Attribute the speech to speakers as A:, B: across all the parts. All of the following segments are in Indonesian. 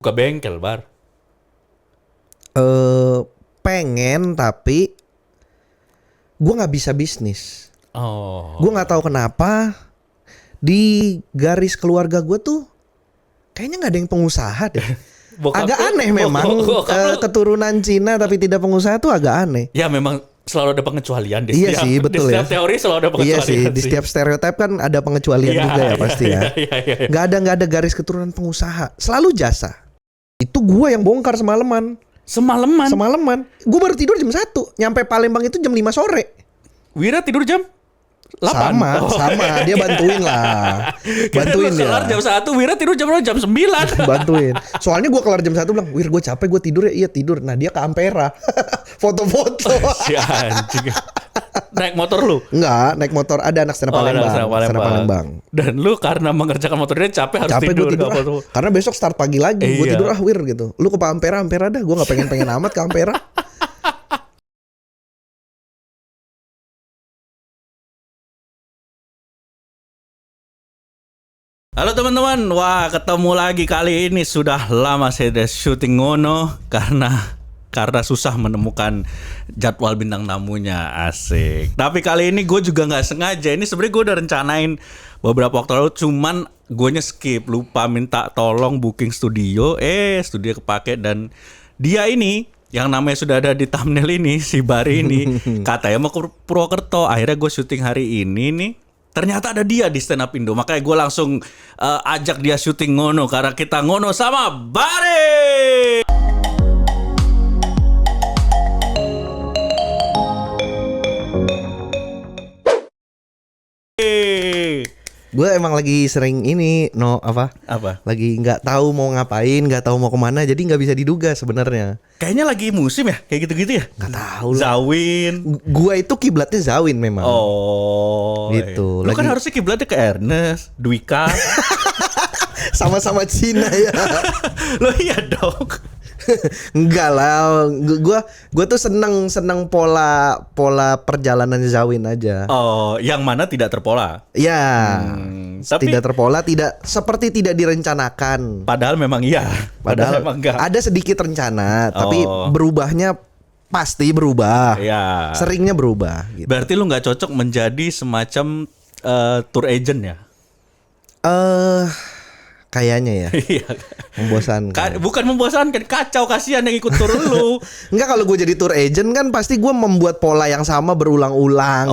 A: Buka bengkel, Bar.
B: Pengen tapi gue nggak bisa bisnis.
A: Oh.
B: Gue nggak tahu kenapa di garis keluarga gue tuh kayaknya nggak ada yang pengusaha deh. Agak aneh memang keturunan Cina tapi tidak pengusaha tuh agak aneh.
A: Ya memang selalu ada pengecualian di
B: Iya sih, betul
A: di setiap teori selalu ada pengecualian.
B: Iya sih, di setiap stereotip kan ada pengecualian juga ya pasti ya.
A: Iya.
B: Nggak ada garis keturunan pengusaha, selalu jasa. Itu gue yang bongkar semalaman. Semalaman. Gue baru tidur jam 1, nyampe Palembang itu jam 5 sore.
A: Wira tidur jam 8.
B: Sama. Dia bantuin lah. Bantuin dia.
A: Kelar jam 1, Wira tidur jam 9.
B: Bantuin. Soalnya gue kelar jam 1 bilang, "Wir, gue capek, gue tidur ya." "Iya, tidur." Nah, dia ke Ampera. Foto-foto.
A: Si anjing. Naik motor lu?
B: Enggak, naik motor ada anak stand Palembang.
A: Dan lu karena mengerjakan motornya capek harus tidur.
B: Gue tidur karena besok start pagi lagi. Gue tidur Wir gitu. Lu ke Ampera dah. Gue gak pengen amat ke Ampera.
A: Halo teman-teman, wah ketemu lagi kali ini. Sudah lama saya udah syuting ngono karena susah menemukan jadwal bintang tamunya, asik. Tapi kali ini gue juga nggak sengaja. Ini sebenarnya gue udah rencanain beberapa waktu lalu, cuman gue skip, lupa minta tolong booking studio. Studio kepake dan dia ini yang namanya sudah ada di thumbnail ini, si Bari ini katanya mau ke Purwokerto. Akhirnya gue syuting hari ini nih. Ternyata ada dia di Stand Up Indo. Makanya gue langsung ajak dia syuting ngono. Karena kita ngono sama Bari.
B: Gue emang lagi sering ini
A: Apa?
B: lagi nggak tahu mau ngapain, nggak tahu mau kemana, jadi nggak bisa diduga sebenarnya.
A: Kayaknya lagi musim ya, kayak gitu-gitu ya.
B: Nggak tahu lah.
A: Zawin.
B: Gue itu kiblatnya Zawin memang.
A: Oh,
B: gitu.
A: Lu kan harusnya kiblatnya ke Ernest, Dwika.
B: Sama-sama Cina ya.
A: Lo iya dong.
B: Enggak lah, gue tuh seneng pola perjalanan Zawin aja.
A: Oh, yang mana tidak terpola?
B: Ya,
A: tapi
B: tidak terpola, seperti tidak direncanakan.
A: Padahal memang iya. Padahal memang enggak.
B: Ada sedikit rencana, tapi berubahnya pasti berubah.
A: Iya.
B: Seringnya berubah. Gitu.
A: Berarti lu nggak cocok menjadi semacam tour agent ya?
B: Kayaknya ya. Membosankan.
A: Bukan membosankan, kacau, kasihan yang ikut tour lu.
B: Enggak, kalau gue jadi tour agent kan pasti gue membuat pola yang sama berulang-ulang.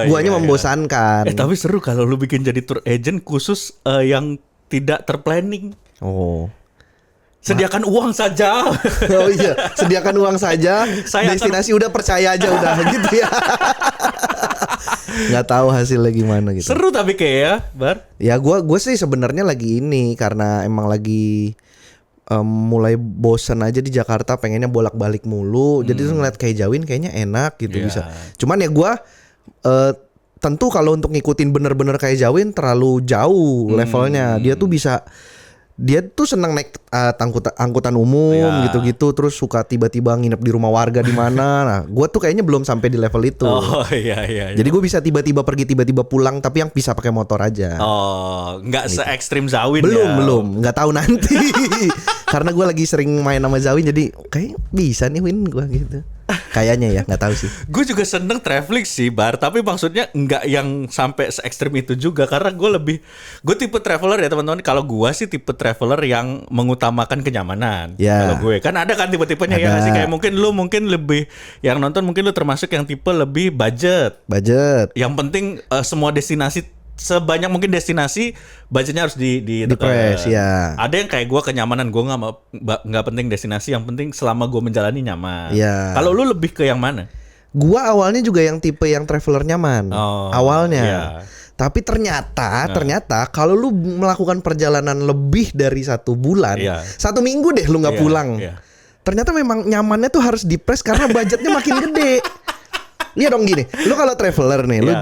B: Guanya membosankan.
A: Tapi seru kalau lu bikin jadi tour agent khusus yang tidak terplanning. Sediakan uang saja.
B: Oh iya, sediakan uang saja. Destinasi udah percaya aja udah gitu ya. Nggak tahu hasilnya gimana gitu.
A: Seru tapi kayak ya, Bar.
B: Ya gue sih sebenarnya lagi ini karena emang lagi mulai bosan aja di Jakarta, pengennya bolak-balik mulu. Jadi tuh ngeliat kayak Jawin kayaknya enak gitu bisa. Cuman ya gue tentu kalau untuk ngikutin bener-bener kayak Jawin terlalu jauh levelnya. Dia tuh senang naik angkutan umum gitu-gitu, terus suka tiba-tiba nginep di rumah warga di mana. Nah, gue tuh kayaknya belum sampai di level itu.
A: Iya.
B: Jadi gue bisa tiba-tiba pergi, tiba-tiba pulang, tapi yang bisa pakai motor aja.
A: Nggak gitu. Se-ekstrim Zawin
B: belum, nggak tahu nanti. Karena gue lagi sering main sama Zawin, jadi kayak bisa nih Win gue gitu. Kayaknya ya, nggak tahu sih.
A: Gue juga seneng traveling sih, Bar. Tapi maksudnya nggak yang sampai se-ekstrim itu juga. Karena gue tipe traveler ya teman-teman. Kalau gue sih tipe traveler yang mengutamakan kenyamanan. Kalau gue kan ada kan tipe-tipenya ya sih. Kayak lu mungkin lebih yang nonton, mungkin lu termasuk yang tipe lebih budget. Yang penting semua destinasi, sebanyak mungkin destinasi, budgetnya harus di
B: press ya.
A: Ada yang kayak gue kenyamanan, gue nggak penting destinasi, yang penting selama gue menjalani nyaman. Kalau lu lebih ke yang mana?
B: Gue awalnya juga yang tipe yang traveler nyaman awalnya. Tapi ternyata kalau lu melakukan perjalanan lebih dari 1 bulan, 1 minggu deh lu nggak pulang. Ternyata memang nyamannya tuh harus di press karena budgetnya makin gede. Iya dong gini, lu kalau traveler nih, lu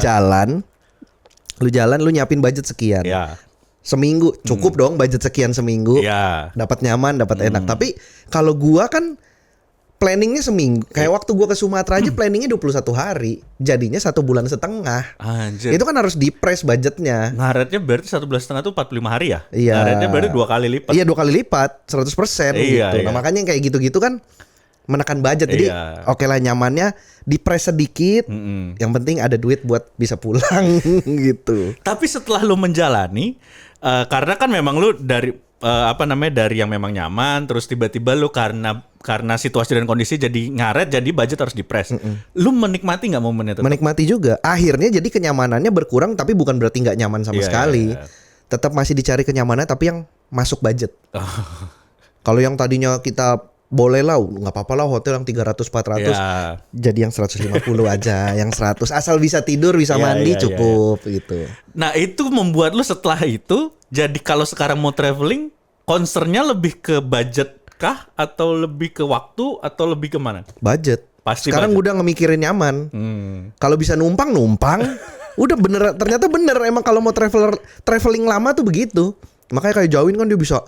B: jalan, lu nyiapin budget sekian. Seminggu cukup dong budget sekian seminggu. Dapat nyaman, dapat enak. Tapi kalau gua kan planningnya seminggu. Kayak waktu gua ke Sumatera aja planningnya 21 hari. Jadinya 1,5 bulan.
A: Anjir.
B: Itu kan harus di-press budgetnya.
A: Ngaretnya berarti 1,5 bulan tuh 45 hari ya?
B: Iya.
A: Ngaretnya berarti 2 kali lipat.
B: Iya 2 kali lipat, 100%
A: Iya,
B: gitu. Nah
A: iya.
B: makanya yang kayak gitu-gitu kan menekan budget. Jadi
A: Iya.
B: oke lah nyamannya di-press sedikit. Yang penting ada duit buat bisa pulang gitu.
A: Tapi setelah lu menjalani, karena kan memang lu dari dari yang memang nyaman, terus tiba-tiba lu karena situasi dan kondisi jadi ngaret, jadi budget harus di-press. Lu menikmati nggak momennya itu?
B: Menikmati juga. Akhirnya jadi kenyamanannya berkurang tapi bukan berarti nggak nyaman sama
A: Iya,
B: sekali.
A: iya.
B: Tetap masih dicari kenyamanan tapi yang masuk budget. Kalau yang tadinya kita boleh lah, nggak apa-apa lah hotel yang 300-400.
A: Ya.
B: Jadi yang 150 aja, yang 100 asal bisa tidur, bisa
A: Iya,
B: mandi
A: iya,
B: cukup gitu.
A: Nah itu membuat lu setelah itu, jadi kalau sekarang mau traveling, concernnya lebih ke budget kah? Atau lebih ke waktu? Atau lebih ke mana?
B: Budget.
A: Pasti
B: Sekarang
A: budget.
B: udah ngemikirin nyaman. Kalau bisa numpang. Udah bener, ternyata bener emang kalau mau traveling lama tuh begitu. Makanya kayak Jawin kan dia bisa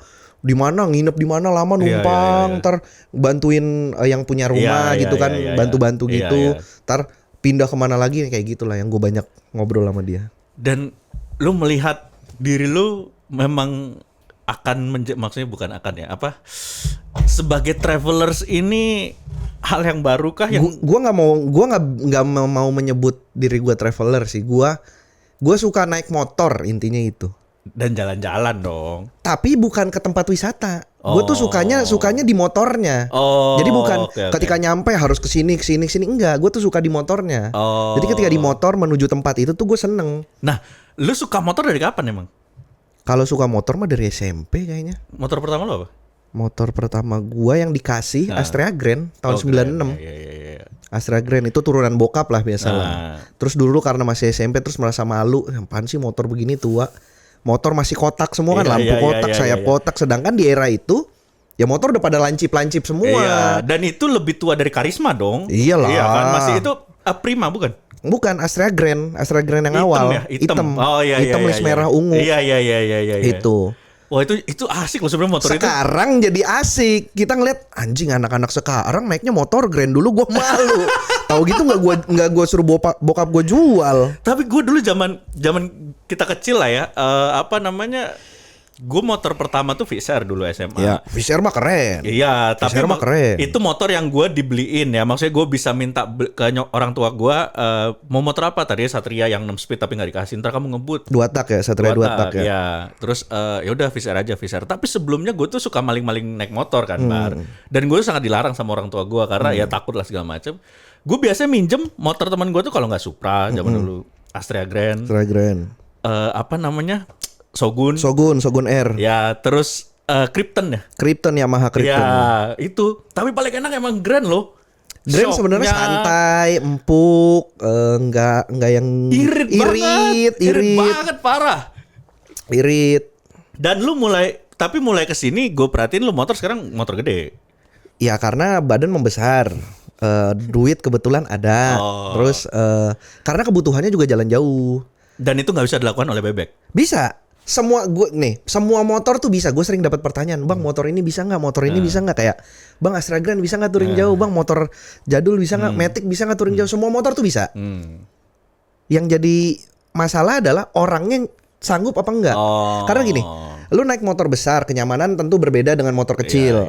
B: di mana nginep di mana lama numpang,
A: Iya.
B: ntar bantuin yang punya rumah
A: Iya,
B: gitu
A: iya,
B: kan,
A: iya, iya.
B: bantu-bantu
A: Iya,
B: gitu.
A: iya.
B: Ntar pindah kemana lagi kayak gitulah yang gue banyak ngobrol sama dia.
A: Dan lu melihat diri lu memang maksudnya bukan akan ya, sebagai travelers ini hal yang baru kah yang
B: Gua nggak mau menyebut diri gue traveler sih. Gua suka naik motor intinya itu.
A: dan jalan-jalan dong.
B: Tapi bukan ke tempat wisata. Gue tuh sukanya di motornya.
A: Oh,
B: Jadi bukan
A: oke, oke.
B: ketika nyampe harus ke sini enggak. Gue tuh suka di motornya.
A: Oh.
B: Jadi ketika di motor menuju tempat itu tuh gue seneng.
A: Nah, lu suka motor dari kapan emang?
B: Kalau suka motor mah dari SMP kayaknya.
A: Motor pertama lu apa?
B: Motor pertama gua yang dikasih Astrea Grand tahun 96.
A: Iya.
B: Astrea Grand itu turunan bokap lah biasa lah.
A: Nah.
B: Terus dulu karena masih SMP terus merasa malu, apaan sih motor begini tua. Motor masih kotak semua kan,
A: Iya,
B: lampu
A: iya,
B: kotak,
A: iya,
B: sayap
A: iya.
B: kotak. Sedangkan di era itu ya motor udah pada lancip-lancip semua.
A: Iya, dan itu lebih tua dari Karisma dong.
B: Iyalah.
A: Iya kan, masih itu Prima bukan?
B: Bukan Astrea Grand yang
A: Hitam
B: awal.
A: ya? Hitam. Oh iya
B: Hitam
A: iya.
B: list merah ungu.
A: Iya.
B: Itu.
A: Wah itu asik loh sebenarnya motor itu.
B: Sekarang jadi asik. Kita ngeliat anjing anak-anak sekarang naiknya motor Grand, dulu gue malu. Tahu gitu nggak gue suruh bokap gue jual.
A: Tapi gue dulu zaman kita kecil lah ya, gue motor pertama tuh Fisher dulu SMA.
B: Ya, Fisher mah keren.
A: Iya, tapi
B: Fisher mah keren.
A: itu motor yang gue dibeliin ya. Maksudnya gue bisa minta ke orang tua gue, mau motor apa? Tadinya Satria yang 6 speed tapi nggak dikasih. Ntar kamu ngebut.
B: 2 tak ya, Satria 2 tak ya.
A: Ya. Terus ya udah Fisher aja Fisher. Tapi sebelumnya gue tuh suka maling-maling naik motor kan, Bar. Dan gue sangat dilarang sama orang tua gue karena ya takut lah segala macam. Gue biasanya minjem motor teman gue tuh kalau nggak Supra zaman dulu, Astrea Grand,
B: Astrea Grand. Shogun R.
A: Ya, terus Krypton ya.
B: Krypton Yamaha Krypton.
A: Ya, itu. Tapi paling enak emang Grand loh.
B: Grand sebenarnya
A: Shocknya
B: santai, empuk, enggak yang
A: irit banget, parah.
B: Irit.
A: Dan lu mulai kesini gue perhatiin lu motor sekarang motor gede.
B: Ya karena badan membesar. Duit kebetulan ada. Terus karena kebutuhannya juga jalan jauh.
A: Dan itu nggak bisa dilakukan oleh bebek.
B: Bisa. Semua motor tuh bisa. Gue sering dapat pertanyaan, bang motor ini bisa nggak? Motor ini bisa nggak? Kayak bang Astrea Grand bisa nggak touring jauh? Bang motor jadul bisa nggak? Matic bisa nggak touring jauh? Semua motor tuh bisa. Yang jadi masalah adalah orangnya sanggup apa enggak? Karena gini, lu naik motor besar, kenyamanan tentu berbeda dengan motor kecil.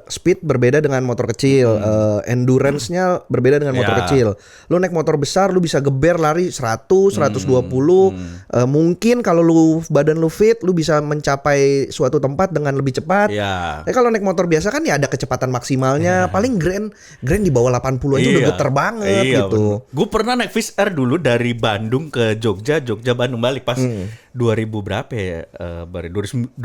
B: Speed berbeda dengan motor kecil. Endurance-nya berbeda dengan motor kecil. Lu naik motor besar, lu bisa geber lari 100, 120. Mungkin kalau lu badan lu fit, lu bisa mencapai suatu tempat dengan lebih cepat. Tapi kalau naik motor biasa kan ya ada kecepatan maksimalnya. Paling Grand di bawah 80 aja udah geter banget gitu.
A: Gue pernah naik Fish Air dulu dari Bandung ke Jogja Bandung balik pas 2000 berapa ya? 2008.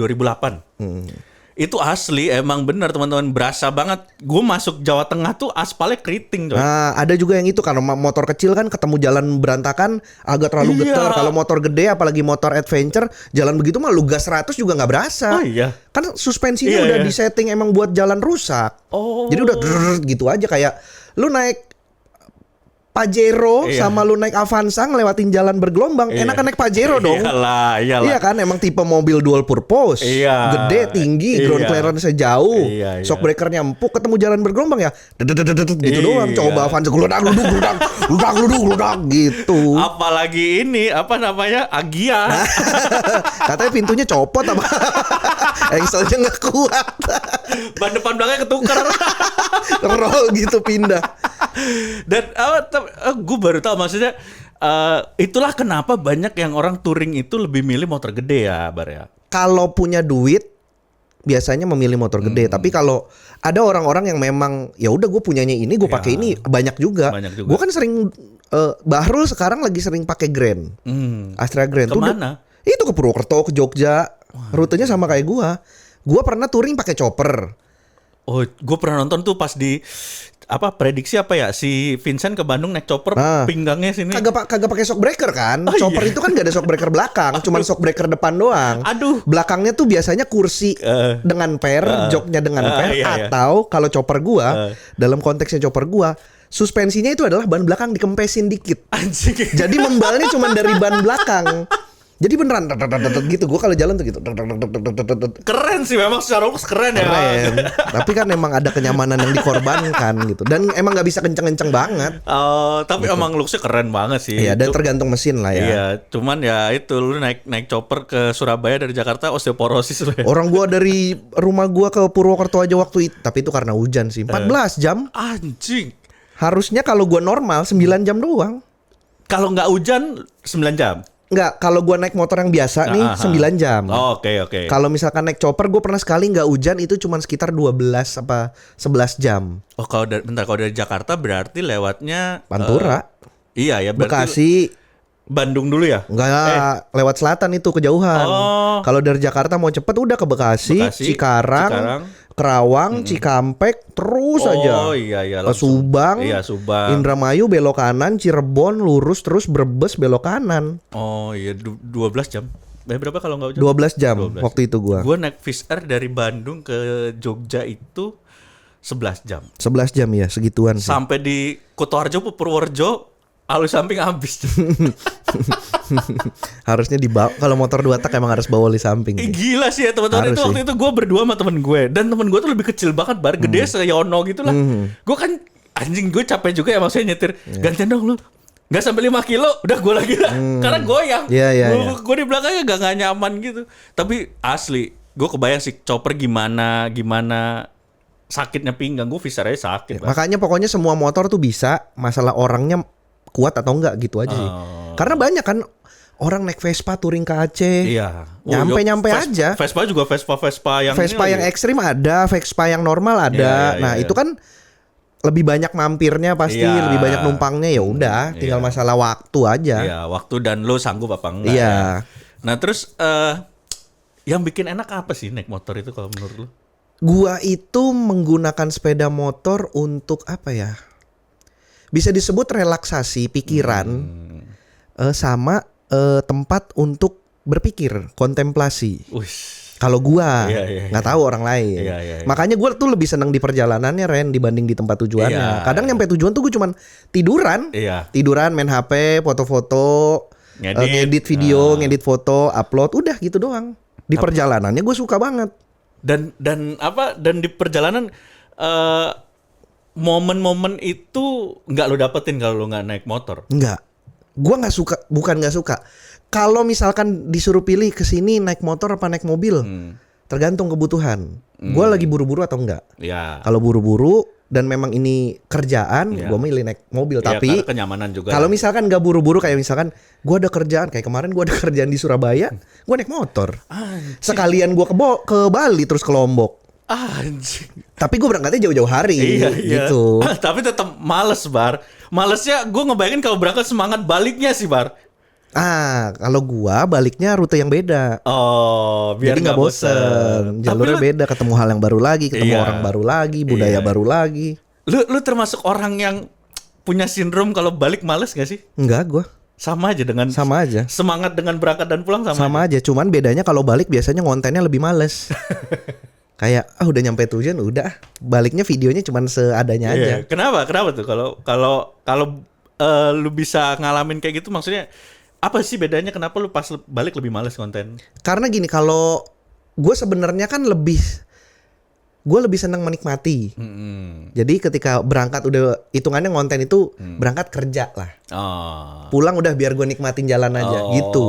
A: Itu asli emang bener teman-teman, berasa banget. Gue masuk Jawa Tengah tuh aspalnya keriting coy.
B: Nah, ada juga yang itu karena motor kecil kan ketemu jalan berantakan agak terlalu getar. Kalau motor gede apalagi motor adventure, jalan begitu mah lu gas 100 juga nggak berasa.
A: Oh iya.
B: Kan suspensinya udah disetting emang buat jalan rusak. Jadi udah gitu aja kayak lu naik Pajero
A: Iya.
B: sama lu naik Avanza ngelewatin jalan bergelombang, enakan naik Pajero dong.
A: Iyalah.
B: Iya kan, emang tipe mobil dual purpose,
A: Iya.
B: gede, tinggi, ground
A: Iya.
B: clearance jauh,
A: Iya.
B: shock breakernya empuk, ketemu jalan bergelombang ya, dedet gitu
A: Iya.
B: doang. Coba Avanza gludak gitu.
A: Apalagi ini apa namanya Agia.
B: Katanya pintunya copot apa? Engselnya nggak kuat,
A: Ban depan belakangnya ketukar.
B: roll gitu pindah.
A: Dan gue baru tahu maksudnya itulah kenapa banyak yang orang touring itu lebih milih motor gede ya, Bar ya.
B: Kalau punya duit biasanya memilih motor gede, tapi kalau ada orang-orang yang memang ya udah gue punyanya ini, gue pakai ini, banyak juga. Gue kan sering Bahrul sekarang lagi sering pakai Grand, Astra Grand.
A: Kemana?
B: Itu ke Purwokerto, ke Jogja. Rutenya sama kayak gue. Gue pernah touring pakai chopper.
A: Oh, gue pernah nonton tuh pas di apa prediksi apa ya si Vincent ke Bandung naik chopper pinggangnya sini.
B: Kagak pakai shock breaker kan?
A: Oh,
B: Chopper
A: iya.
B: itu kan gak ada shock breaker belakang, cuman shock breaker depan doang.
A: Aduh.
B: Belakangnya tuh biasanya kursi dengan per, joknya dengan per,
A: iya.
B: atau kalau chopper gua, dalam konteksnya chopper gua, suspensinya itu adalah ban belakang dikempesin dikit.
A: Anjing.
B: Jadi membalnya cuma dari ban belakang. Jadi beneran gitu. Gue kalau jalan tuh gitu.
A: Keren sih memang secara looks keren ya.
B: Keren. Tapi kan emang ada kenyamanan yang dikorbankan gitu. Dan emang nggak bisa kenceng-kenceng banget.
A: Tapi emang looksnya keren banget sih.
B: Iya, dan tergantung mesin lah ya.
A: Iya, cuman ya itu lu naik chopper ke Surabaya dari Jakarta osteoporosis lu ya.
B: Orang gua dari rumah gua ke Purwokerto aja waktu itu, tapi itu karena hujan sih. 14 jam.
A: Anjing.
B: Harusnya kalau gua normal 9 jam doang.
A: Kalau nggak hujan 9 jam.
B: Enggak, kalau gua naik motor yang biasa nih 9 jam.
A: Oh, oke.
B: Kalau misalkan naik chopper, gue pernah sekali nggak hujan itu cuma sekitar 12 apa 11 jam.
A: Oh, kalau dari Jakarta berarti lewatnya
B: Pantura,
A: iya ya, berarti
B: Bekasi,
A: Bandung dulu ya?
B: enggak lewat selatan itu kejauhan.
A: Oh.
B: Kalau dari Jakarta mau cepet udah ke Bekasi, Cikarang, Kerawang, Cikampek, terus aja.
A: Oh iya
B: Ke Subang,
A: Iya, Subang.
B: Indramayu belok kanan, Cirebon lurus terus Brebes belok kanan.
A: Oh iya 12 jam. Berapa kalau nggak hujan?
B: 12 jam
A: 12.
B: waktu itu gua.
A: Gua naik Fish Air dari Bandung ke Jogja itu 11 jam.
B: 11 jam ya, segituan sih.
A: Sampai di Kutoarjo Purworejo alus samping habis.
B: Harusnya dibawa, kalau motor 2 tak emang harus bawa oli samping.
A: Gila sih ya teman-teman,
B: Harus
A: itu waktu
B: sih.
A: itu gue berdua sama temen gue. Dan temen gue tuh lebih kecil banget, Bar. Gede seyono gitu lah. Gue kan anjing, gue capek juga ya maksudnya nyetir. Gantian dong lu. Gak sampai 5 kilo udah gue lagi lah. Karena goyang.
B: Iya.
A: Gue di belakangnya gak nyaman gitu. Tapi asli gue kebayang sih chopper gimana sakitnya pinggang. Gue Fisher aja sakit, Bar.
B: Makanya pokoknya semua motor tuh bisa, masalah orangnya kuat atau enggak gitu aja sih. Karena banyak kan orang naik Vespa touring ke Aceh.
A: Iya.
B: Nyampe aja.
A: Vespa juga Vespa yang
B: Vespa
A: ini
B: yang
A: lagi.
B: ekstrim ada, Vespa yang normal ada.
A: Iya,
B: Nah,
A: iya.
B: itu kan lebih banyak mampirnya pasti,
A: Iya.
B: lebih banyak numpangnya, ya udah, tinggal masalah waktu aja.
A: Iya, waktu dan lo sanggup apa enggak.
B: Iya.
A: Ya. Nah, terus yang bikin enak apa sih naik motor itu kalau menurut lo?
B: Gua itu menggunakan sepeda motor untuk apa ya? Bisa disebut relaksasi pikiran sama tempat untuk berpikir, kontemplasi.
A: Wih.
B: Kalau gua
A: Iya.
B: nggak tahu orang lain.
A: Iya.
B: Makanya gua tuh lebih senang di perjalanannya Ren dibanding di tempat tujuannya.
A: Iya.
B: Kadang nyampe tujuan tuh gue cuman tiduran.
A: Iya.
B: Tiduran, main HP, foto-foto, ngedit video, ngedit foto, upload, udah gitu doang. Di perjalanannya gue suka banget.
A: Dan di perjalanan momen-momen itu nggak lo dapetin kalau lo nggak naik motor.
B: Enggak. Gua nggak suka, bukan nggak suka. Kalau misalkan disuruh pilih ke sini naik motor apa naik mobil, tergantung kebutuhan. Gua lagi buru-buru atau enggak.
A: Ya.
B: Kalau buru-buru dan memang ini kerjaan, gua milih naik mobil.
A: Ya,
B: Tapi
A: karena kenyamanan juga.
B: kalau misalkan nggak buru-buru, kayak misalkan gua ada kerjaan, kayak kemarin gua ada kerjaan di Surabaya, gua naik motor. Sekalian gua ke Bali terus ke Lombok.
A: Anjing.
B: Tapi gua berangkatnya jauh-jauh hari,
A: Iya.
B: gitu.
A: Tapi tetap males, Bar. Malesnya gue ngebayangin kalau berangkat semangat baliknya sih, Bar.
B: Kalau gua baliknya rute yang beda.
A: Oh, biar
B: Jadi nggak bosen. Jalurnya beda, ketemu hal yang baru lagi, ketemu
A: Iya.
B: orang baru lagi, budaya
A: Iya.
B: baru lagi.
A: Lu termasuk orang yang punya sindrom kalau balik males gak sih?
B: Enggak, gua
A: Sama aja dengan
B: sama aja.
A: semangat dengan berangkat dan pulang sama.
B: Sama aja, cuman bedanya kalau balik biasanya kontennya lebih males. Kayak udah nyampe tujuan udah, baliknya videonya cuman seadanya aja.
A: Iya. Kenapa tuh? Kalau lu bisa ngalamin kayak gitu? Maksudnya apa sih bedanya? Kenapa lu pas balik lebih males konten?
B: Karena gini, kalau gue sebenarnya kan gue lebih senang menikmati. Jadi ketika berangkat udah hitungannya konten itu berangkat kerja lah. Pulang udah biar gue nikmatin jalan aja gitu.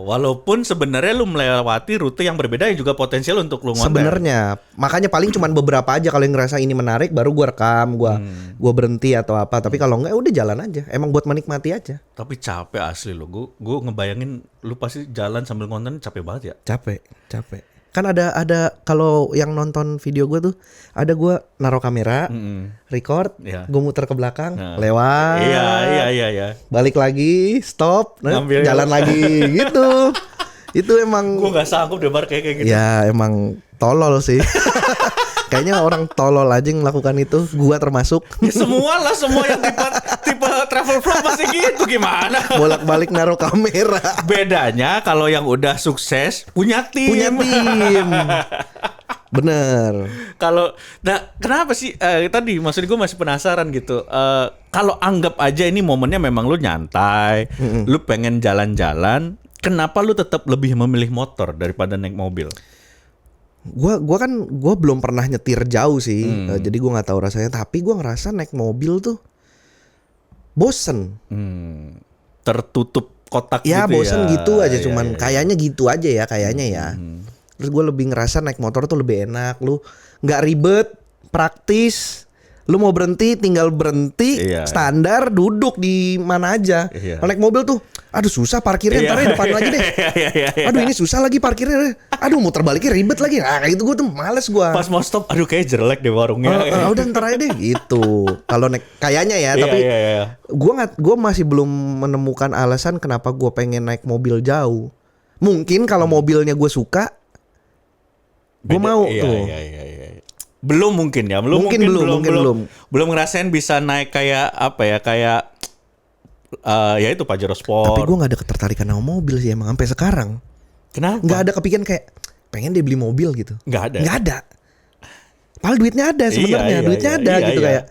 A: Walaupun sebenarnya lu melewati rute yang berbeda yang juga potensial untuk lu ngonten.
B: Sebenarnya makanya paling cuman beberapa aja, kalau yang ngerasa ini menarik baru gue rekam, gue berhenti atau apa. Tapi kalau enggak udah jalan aja. Emang buat menikmati aja. Tapi
A: capek asli lo. Gue ngebayangin lu pasti jalan sambil ngonten capek banget ya.
B: Capek. Kan ada kalau yang nonton video gue tuh ada gue naruh kamera, record, gue muter ke belakang, lewat,
A: iya,
B: balik lagi, stop, jalan lagi, gitu. Itu emang
A: gue nggak sanggup deh bar kayak gitu.
B: Ya emang tolol sih. Kayaknya orang tolol aja yang melakukan itu, gua termasuk.
A: Ya semua yang tipe travel vlog pasti gitu, gimana?
B: Bolak-balik naruh kamera.
A: Bedanya kalau yang udah sukses punya tim.
B: Bener.
A: Kenapa sih tadi maksud gue masih penasaran gitu. Kalau anggap aja ini momennya memang lu nyantai, lu pengen jalan-jalan, kenapa lu tetap lebih memilih motor daripada naik mobil?
B: Gua belum pernah nyetir jauh sih, jadi gua nggak tahu rasanya. Tapi gua ngerasa naik mobil tuh bosen.
A: Tertutup kotak
B: ya,
A: gitu
B: bosen
A: ya.
B: gitu aja, cuman kayaknya gitu aja ya, kayaknya ya. Terus gue lebih ngerasa naik motor tuh lebih enak, lu nggak ribet, praktis. Lu mau berhenti tinggal berhenti, standar duduk di mana aja. Kalau naik mobil tuh, aduh susah parkirnya, ntar depan lagi deh. Aduh ini susah lagi parkirnya. Aduh muter baliknya ribet lagi. Nah kayak gitu gue tuh males gue.
A: Pas mau stop, aduh kayak jelek deh warungnya.
B: Udah ntar aja deh gitu. Kalau naik kayaknya ya, tapi gue masih belum menemukan alasan kenapa gue pengen naik mobil jauh. Mungkin kalau mobilnya gue suka, gue mau tuh.
A: Belum mungkin ya, belum ngerasain bisa naik kayak apa ya, kayak ya itu Pajero Sport.
B: Tapi gue nggak ada ketertarikan sama mobil sih emang sampai sekarang.
A: Kenapa?
B: Nggak ada kepikiran kayak pengen deh beli mobil gitu.
A: Nggak ada.
B: Padahal duitnya ada sebenarnya, gitu kayak.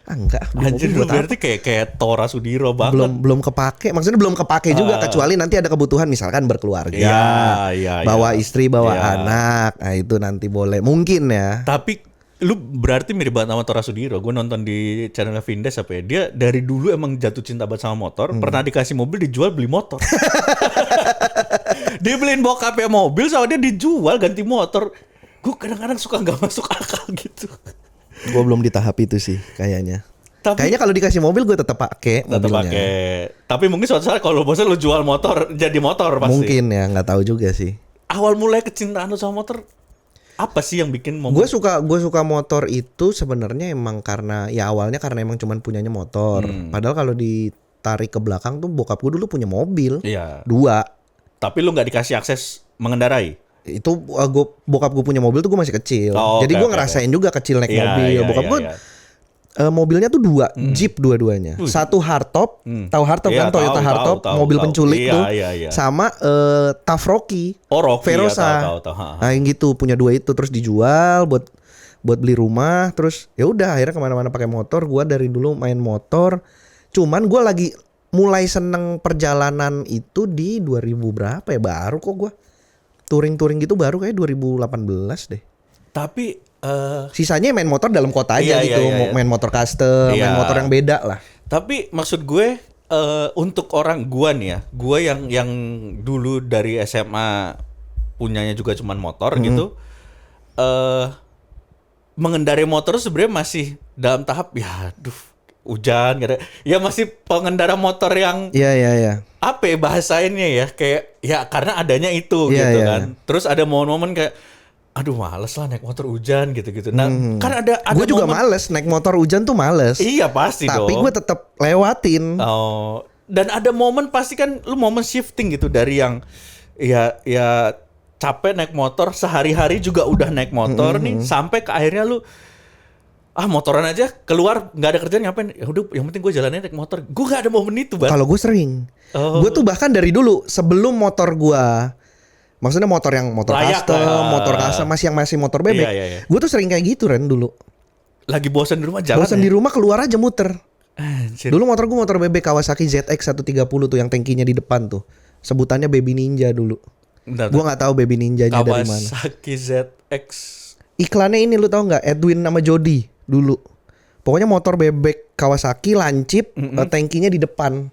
B: Enggak.
A: Anjir, berarti kayak Tora Sudiro banget.
B: Belum kepake. Maksudnya belum kepake juga, kecuali nanti ada kebutuhan misalkan berkeluarga. Bawa istri, bawa anak. Nah, itu nanti boleh. Mungkin ya.
A: Tapi lu berarti mirip banget sama Tora Sudiro. Gue nonton di channelnya Vindes apa ya. Dia dari dulu emang jatuh cinta banget sama motor. Pernah dikasih mobil dijual beli motor. Dia beliin bokapnya mobil sama dia dijual ganti motor. Gue kadang-kadang suka gak masuk akal gitu.
B: Gue belum di tahap itu sih kayaknya. Kayaknya kalau dikasih mobil gue tetap pakai mobilnya.
A: Tapi mungkin suatu saat kalau bosan lu jual motor jadi motor pasti.
B: Mungkin ya, nggak tahu juga sih.
A: Awal mulai kecintaan lu sama motor apa sih yang bikin mobil?
B: Gue suka motor itu sebenarnya emang karena awalnya karena emang cuman punyanya motor. Padahal kalau ditarik ke belakang tuh bokap gue dulu punya mobil. Iya. 2.
A: Tapi lu nggak dikasih akses mengendarai?
B: Itu bokap gue punya mobil tuh gue masih kecil. Jadi gue ngerasain juga kecil naik mobil. Bokap gue mobilnya tuh 2 Jeep dua-duanya. Satu hardtop, tahu hardtop kan, Toyota hardtop, mobil penculik tuh. Sama Tough Rocky, Verosa. Nah yang gitu, punya 2 itu, terus dijual buat beli rumah. Terus ya udah akhirnya kemana-mana pakai motor. Gue dari dulu main motor. Cuman gue lagi mulai seneng perjalanan itu di 2000 berapa ya, baru kok gue touring gitu baru kayak 2018 deh. Tapi sisanya main motor dalam kota aja gitu. Main motor custom, main motor yang beda lah.
A: Tapi maksud gue untuk orang gue nih ya, gue yang dulu dari SMA punyanya juga cuman motor gitu, mengendarai motor sebenarnya masih dalam tahap hujan gitu. Ya masih pengendara motor yang apa ya bahasainnya ya, kayak ya karena adanya itu gitu kan. Terus ada momen-momen kayak aduh males lah naik motor hujan gitu-gitu. Nah kan ada
B: gue juga males naik motor hujan tuh males.
A: Iya pasti dong.
B: Tapi gue tetap lewatin.
A: Dan ada momen pasti kan lu momen shifting gitu dari yang ya capek naik motor sehari-hari juga udah naik motor nih sampai ke akhirnya lu motoran aja keluar nggak ada kerjaan ngapain, ya udah yang penting gue jalannya naik motor. Gue nggak ada momen itu Bang.
B: Kalau gue sering, gue tuh bahkan dari dulu sebelum motor gue, maksudnya motor custom, masih motor bebek, gue tuh sering kayak gitu Ren dulu.
A: Lagi bosan di rumah jalan.
B: Bosan di rumah keluar aja muter.
A: Anjir.
B: Dulu motor gue motor bebek Kawasaki ZX 130 tuh yang tangkinya di depan tuh. Sebutannya Baby Ninja dulu.
A: Bentar,
B: Gue nggak tahu Baby Ninjanya dari mana.
A: Kawasaki ZX.
B: Iklannya ini lu tahu nggak? Edwin sama Jody dulu. Pokoknya motor bebek Kawasaki lancip, tangkinya di depan.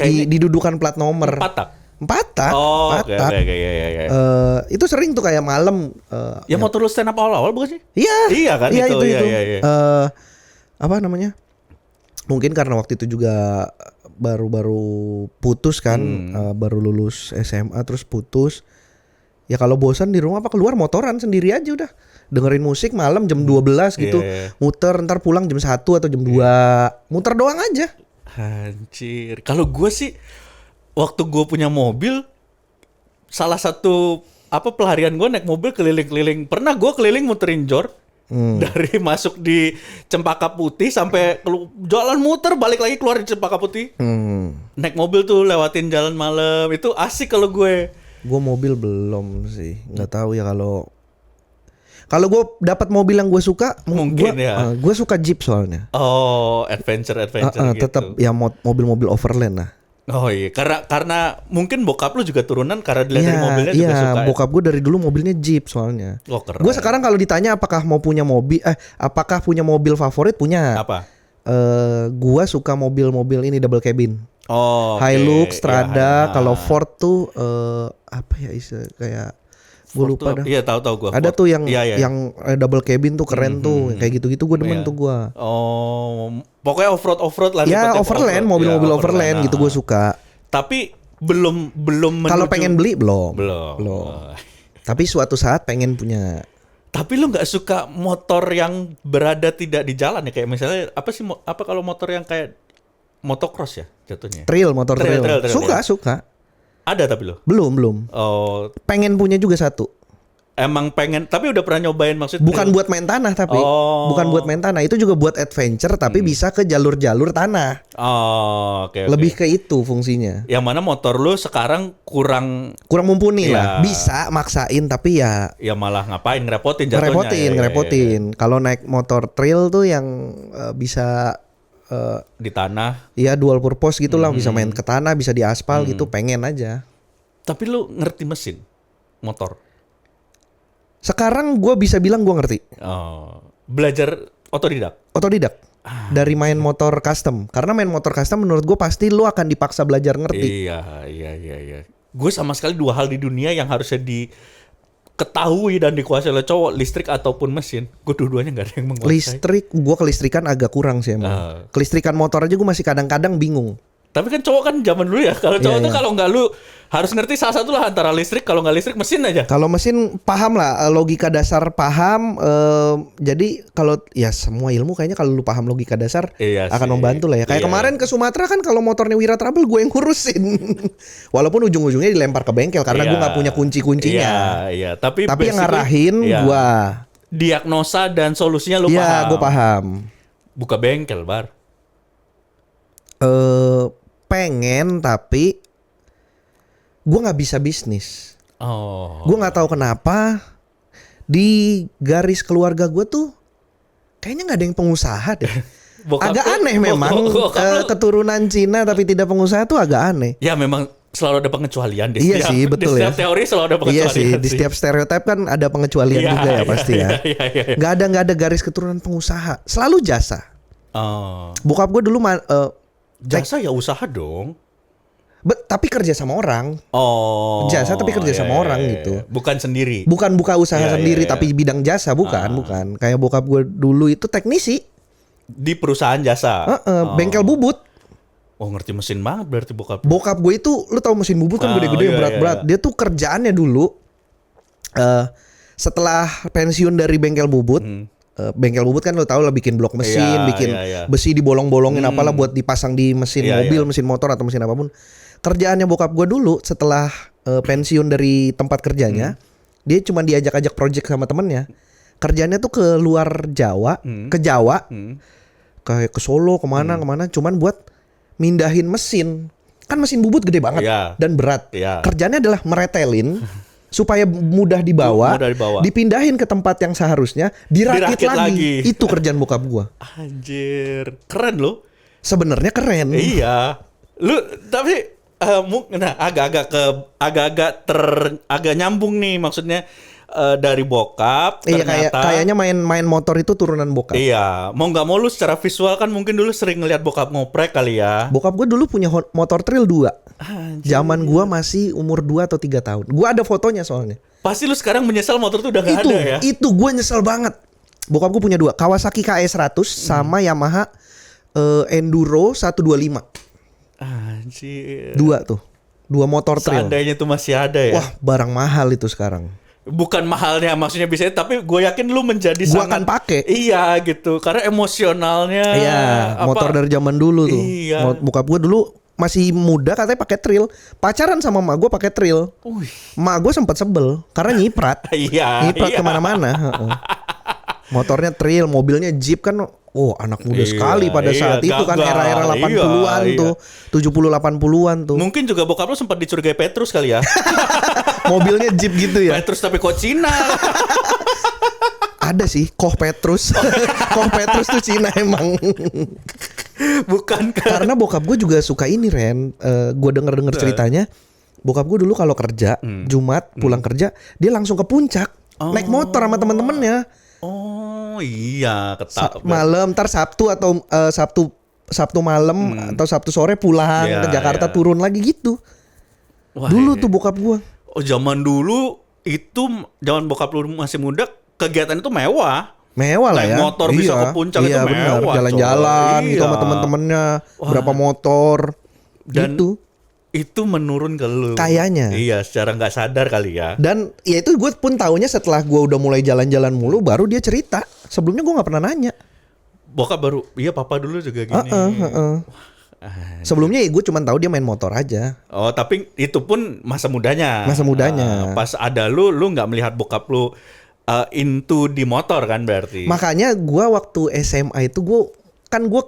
B: Didudukan plat nomor.
A: 4 tak?
B: 4 tak.
A: Oh,
B: 4
A: oke,
B: tak.
A: oke, iya.
B: Itu sering tuh kayak malam.
A: Ya motor lu stand up awal-awal bukan sih?
B: Iya.
A: Iya kan
B: Iya,
A: itu. Iya.
B: Apa namanya? Mungkin karena waktu itu juga baru putus kan, baru lulus SMA terus putus. Ya kalau bosan di rumah apa keluar motoran sendiri aja udah. Dengerin musik malam jam 12 gitu. Muter ntar pulang jam 1 atau jam 2. Muter doang aja.
A: Anjir. Kalau gue sih waktu gue punya mobil, salah satu pelarian gue naik mobil keliling-keliling. Pernah gue keliling muterin jor. Dari masuk di Cempaka Putih sampai jalan muter balik lagi keluar di Cempaka Putih. Naik mobil tuh lewatin jalan malam itu asik kalau gue.
B: Gue mobil belum sih, nggak tahu ya kalau gue dapat mobil yang gue suka,
A: mungkin ya.
B: Gue suka Jeep soalnya.
A: Oh, adventure gitu.
B: Tetap ya mobil-mobil overland lah.
A: Oh iya, karena mungkin bokap lu juga turunan karena dilihat dari mobilnya juga suka.
B: Iya, bokap gue dari dulu mobilnya Jeep soalnya.
A: Oh, keren.
B: Gue sekarang kalau ditanya apakah punya mobil favorit, punya.
A: Apa?
B: Gue suka mobil-mobil ini double cabin.
A: Oh,
B: Hilux, Strada,
A: ya,
B: kalau Ford tuh apa ya istilah kayak gue lupa dah.
A: Iya, tahu gue.
B: Ada tuh yang
A: iya.
B: yang double cabin tuh keren tuh, kayak gitu-gitu gue demen tuh gue.
A: Oh, pokoknya off-road lah.
B: Ya overland, mobil-mobil overland gitu gue suka.
A: Tapi belum
B: Kalau pengen beli belum. Tapi suatu saat pengen punya.
A: Tapi lu nggak suka motor yang berada tidak di jalan ya, kayak misalnya apa kalau motor yang kayak motocross ya jatuhnya?
B: Motor trail. Suka.
A: Ada tapi lo?
B: Belum.
A: Oh.
B: Pengen punya juga satu.
A: Emang pengen, tapi udah pernah nyobain maksudnya?
B: Bukan buat main tanah tapi. Bukan buat main tanah. Itu juga buat adventure tapi bisa ke jalur-jalur tanah.
A: Oh, oke.
B: Lebih ke itu fungsinya.
A: Yang mana motor lu sekarang kurang
B: mumpuni lah. Bisa maksain tapi ya.
A: Ya malah ngapain ngerepotin jatuhnya.
B: Ngerepotin. Kalau naik motor trail tuh yang bisa
A: di tanah.
B: Iya dual purpose gitu lah, bisa main ke tanah, bisa di aspal gitu, pengen aja.
A: Tapi lu ngerti mesin motor?
B: Sekarang gue bisa bilang gue ngerti.
A: Oh, belajar otodidak.
B: Dari main motor custom. Karena main motor custom menurut gue pasti lu akan dipaksa belajar ngerti.
A: Iya. Gue sama sekali 2 hal di dunia yang harusnya diketahui dan dikuasai oleh cowok, listrik ataupun mesin. Gue dua-duanya gak ada yang menguasai.
B: Listrik, gue kelistrikan agak kurang sih emang. Kelistrikan motor aja gue masih kadang-kadang bingung.
A: Tapi kan cowok kan zaman dulu ya. Kalau cowok tuh kalau nggak lu harus ngerti salah satu lah antara listrik, kalau nggak listrik mesin aja.
B: Kalau mesin paham lah, logika dasar paham. Jadi kalau ya semua ilmu kayaknya kalau lu paham logika dasar akan membantu lah ya. Kayak kemarin ke Sumatera kan kalau motornya Wira Trouble gue yang ngurusin. Walaupun ujung-ujungnya dilempar ke bengkel karena gue nggak punya kunci-kuncinya.
A: Iya. Tapi
B: yang ngarahin gue.
A: Diagnosa dan solusinya lu paham.
B: Iya, gue paham.
A: Buka bengkel, Bar.
B: Pengen tapi gue nggak bisa bisnis. Gue nggak tahu kenapa di garis keluarga gue tuh kayaknya nggak ada yang pengusaha deh. Agak aneh memang keturunan Cina tapi tidak pengusaha tuh agak aneh.
A: Ya memang selalu ada pengecualian di
B: setiap, sih, betul
A: di setiap teori selalu ada pengecualian.
B: Iya sih, di setiap stereotip kan ada pengecualian juga ya pasti ya. Nggak ada garis keturunan pengusaha, selalu jasa. Bokap gue dulu
A: jasa ya usaha dong.
B: Tapi kerja sama orang. Jasa tapi kerja sama orang gitu.
A: Bukan sendiri.
B: Bukan buka usaha sendiri tapi bidang jasa, bukan. Kayak bokap gue dulu itu teknisi
A: di perusahaan jasa.
B: Bengkel bubut.
A: Oh, ngerti mesin banget berarti bokap.
B: Bokap gue itu lu tahu mesin bubut kan gede-gede berat-berat. Dia tuh kerjaannya dulu setelah pensiun dari bengkel bubut. Bengkel bubut kan lo tau lah bikin blok mesin, bikin besi dibolong-bolongin apalah buat dipasang di mesin mobil, mesin motor atau mesin apapun. Kerjaannya bokap gue dulu setelah pensiun dari tempat kerjanya, dia cuma diajak-ajak project sama temennya. Kerjaannya tuh ke luar Jawa, ke Jawa, kayak ke Solo, kemana, cuman buat mindahin mesin. Kan mesin bubut gede banget dan berat. Kerjaannya adalah meretelin supaya mudah dibawa, dipindahin ke tempat yang seharusnya, dirakit lagi. Itu kerjaan bokap gua.
A: Anjir, keren loh.
B: sebenarnya keren.
A: Iya. Lu tapi nah agak nyambung nih maksudnya dari bokap
B: Iya,
A: ternyata
B: kayaknya main motor itu turunan bokap.
A: iya, mau nggak mau lu secara visual kan mungkin dulu sering ngeliat bokap ngoprek kali ya.
B: Bokap gue dulu punya motor trail 2.
A: Anjir.
B: Zaman gue masih umur 2 atau 3 tahun. Gue ada fotonya soalnya.
A: Pasti lu sekarang menyesal motor tuh udah gak ada ya.
B: Itu gue nyesel banget. Bokap gue punya 2, Kawasaki KE100 sama Yamaha Enduro 125.
A: Anjir.
B: 2 tuh. 2 motor trail.
A: Seandainya tuh masih ada ya.
B: Wah, barang mahal itu sekarang.
A: Bukan mahalnya maksudnya bisa, tapi gue yakin lu menjadi
B: Gua
A: sangat
B: akan pakai.
A: Iya gitu, karena emosionalnya.
B: Iya, motor dari zaman dulu tuh.
A: Iya.
B: Bokap gue dulu masih muda katanya pakai trail. Pacaran sama emak gue pakai trail. Emak gue sempat sebel karena nyiprat.
A: Iya.
B: Nyiprat kemana-mana. Heeh. Motornya trail, mobilnya Jeep kan. Oh, anak muda
A: Iya,
B: sekali pada saat itu kan,
A: gagal.
B: era-era 80-an
A: Iya.
B: tuh, 70-80-an tuh.
A: Mungkin juga bokap lu sempat dicurigai Petrus kali ya.
B: Mobilnya Jeep gitu ya.
A: Petrus tapi kok Cina.
B: Ada sih, Koh Petrus. Koh Petrus tuh Cina emang.
A: Bukan kan?
B: Karena bokap gue juga suka ini Ren. Gue denger ceritanya. Bokap gue dulu kalau kerja Jumat pulang kerja, dia langsung ke puncak naik motor sama temen-temennya.
A: Oh iya,
B: Malam ntar Sabtu atau Sabtu malam atau Sabtu sore pulang
A: Iya,
B: ke Jakarta,
A: iya.
B: turun lagi gitu.
A: Wah,
B: Dulu
A: iya.
B: tuh bokap gue.
A: Oh zaman dulu itu zaman bokap lu masih muda kegiatan itu mewah.
B: Mewah lah
A: Naik
B: ya.
A: motor bisa ke puncak itu
B: bener.
A: mewah,
B: Jalan-jalan
A: coy.
B: gitu sama
A: Iya.
B: temen-temennya.
A: Wah.
B: Berapa motor
A: Dan
B: gitu.
A: itu menurun ke lu.
B: Kayaknya.
A: Iya, secara nggak sadar kali ya.
B: Dan ya itu gue pun taunya setelah gue udah mulai jalan-jalan mulu, baru dia cerita. Sebelumnya gue nggak pernah nanya.
A: Bokap baru, iya papa dulu juga gini.
B: Sebelumnya ya gue cuma tahu dia main motor aja.
A: Oh, tapi itu pun masa mudanya.
B: Masa mudanya.
A: Pas ada lu nggak melihat bokap lu into di motor kan berarti.
B: Makanya gue waktu SMA itu gue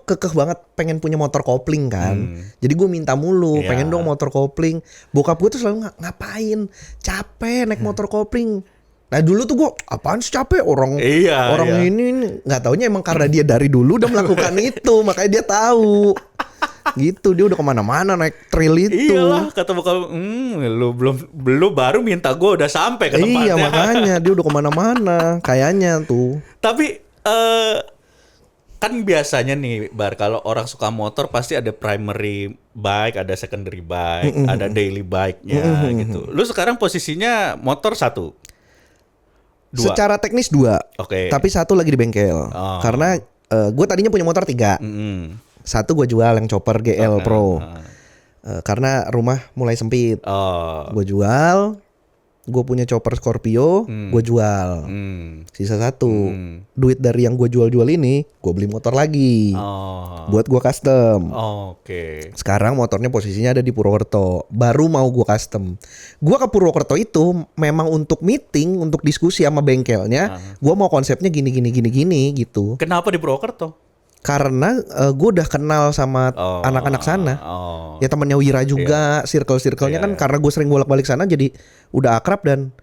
B: kekeh banget pengen punya motor kopling kan. Jadi gue minta mulu,
A: Iya.
B: pengen dong motor kopling. Bokap gue tuh selalu ngapain? Capek naik motor kopling. Nah dulu tuh gue apaan sih capek orang
A: Iya.
B: ini nggak taunya emang karena dia dari dulu udah melakukan itu, makanya dia tahu. Gitu dia udah kemana-mana naik trail itu.
A: Iyalah kata bokap, lu baru minta gue udah sampai ke tempatnya.
B: Iya makanya dia udah kemana-mana kayaknya tuh.
A: Tapi kan biasanya nih Bar, kalau orang suka motor pasti ada primary bike, ada secondary bike, ada daily bike-nya gitu. Lu sekarang posisinya motor 1? 2?
B: Secara teknis 2.
A: Oke.
B: Tapi 1 lagi di bengkel.
A: Oh.
B: Karena gue tadinya punya motor 3.
A: Mm-mm.
B: 1 gue jual yang chopper GL Pro. Karena rumah mulai sempit.
A: Oh.
B: Gue jual. Gue punya chopper Scorpio, gue jual. Sisa 1. Duit dari yang gue jual-jual ini, gue beli motor lagi.
A: Oh.
B: Buat gue custom.
A: Oke.
B: Sekarang motornya posisinya ada di Purwokerto. Baru mau gue custom. Gue ke Purwokerto itu memang untuk meeting, untuk diskusi sama bengkelnya. Gue mau konsepnya gini gitu.
A: Kenapa di Purwokerto?
B: Karena gue udah kenal sama anak-anak sana.
A: Oh.
B: Ya temennya Wira juga, circle-circle-nya kan karena gue sering bolak-balik sana jadi udah akrab dan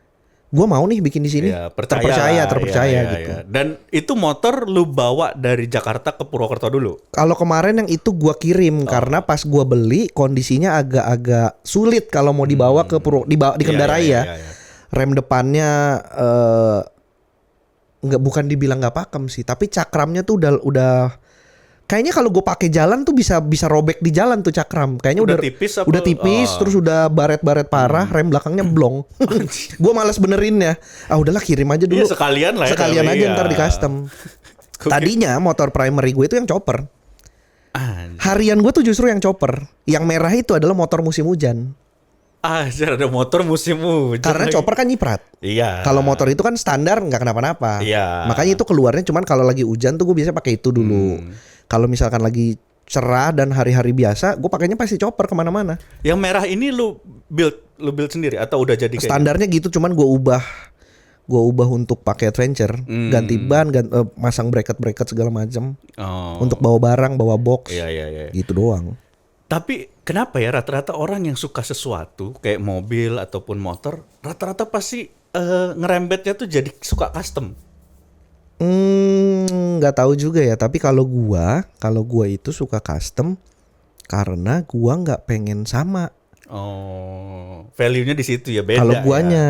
B: gue mau nih bikin di sini.
A: Iya,
B: terpercaya
A: Iya,
B: gitu.
A: iya. Dan itu motor lu bawa dari Jakarta ke Purwokerto dulu?
B: Kalau kemarin yang itu gue kirim karena pas gue beli kondisinya agak-agak sulit kalau mau dibawa ke dikendarai
A: Iya,
B: ya. Rem depannya bukan dibilang nggak pakem sih, tapi cakramnya tuh udah kayaknya kalau gue pakai jalan tuh bisa robek di jalan tuh cakram. Kayaknya
A: Udah tipis apa?
B: udah tipis terus udah baret-baret parah, rem belakangnya blong. Gue malas benerinnya. Ah udahlah kirim aja dulu.
A: Iya, sekalian lah ya.
B: Sekalian aja
A: Iya.
B: ntar di custom. Tadinya motor primary gue itu yang chopper. Harian gue tuh justru yang chopper. Yang merah itu adalah motor musim hujan.
A: Ada motor musim hujan.
B: Karena
A: lagi.
B: chopper kan nyiprat.
A: Iya.
B: Kalau motor itu kan standar nggak kenapa-napa.
A: Iya.
B: Makanya itu keluarnya cuman kalau lagi hujan tuh gue biasanya pakai itu dulu. Kalau misalkan lagi cerah dan hari-hari biasa, gue pakainya pasti chopper kemana-mana.
A: Yang merah ini lu build sendiri atau udah jadi kayak
B: Standarnya gitu, cuman gue ubah untuk pakai adventure, ganti ban, masang bracket segala macam.
A: Oh.
B: Untuk bawa barang, bawa box,
A: Iya.
B: gitu doang.
A: Tapi kenapa ya rata-rata orang yang suka sesuatu kayak mobil ataupun motor, rata-rata pasti ngerembetnya tuh jadi suka custom.
B: nggak tahu juga ya. Tapi kalau gua itu suka custom karena gua nggak pengen sama.
A: Oh, value-nya di situ ya, beda.
B: Kalau
A: ya.
B: guanya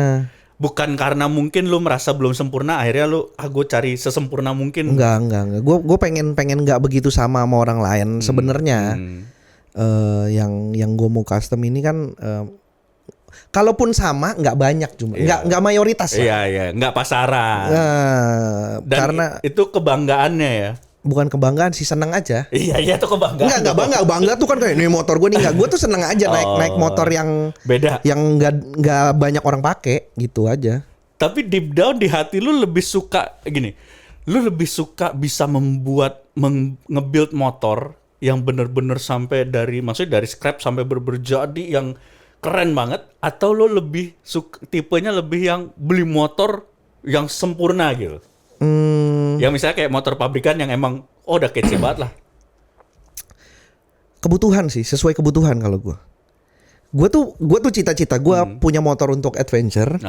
A: Bukan karena mungkin lu merasa belum sempurna, akhirnya lu gue cari sesempurna mungkin.
B: enggak. Gue pengen nggak begitu sama orang lain sebenarnya. Yang gue mau custom ini kan kalaupun sama nggak banyak cuma nggak mayoritas lah.
A: Iya, nggak pasaran. Dan
B: Karena
A: itu kebanggaannya ya.
B: bukan kebanggaan sih, seneng aja.
A: Iya itu kebanggaan.
B: Enggak bangga tuh kan kayak ini motor gue nih, enggak, gue tuh seneng aja naik motor yang
A: beda,
B: yang nggak banyak orang pakai gitu aja.
A: Tapi deep down di hati lu lebih suka gini, lu lebih suka bisa nge-build motor yang bener-bener sampai maksudnya dari scrap sampai berjadi yang keren banget, atau lu lebih tipenya lebih yang beli motor yang sempurna gitu. Yang misalnya kayak motor pabrikan yang emang udah kece banget lah.
B: Kebutuhan sih, sesuai kebutuhan kalau gue. Gue tuh cita-cita gue punya motor untuk adventure,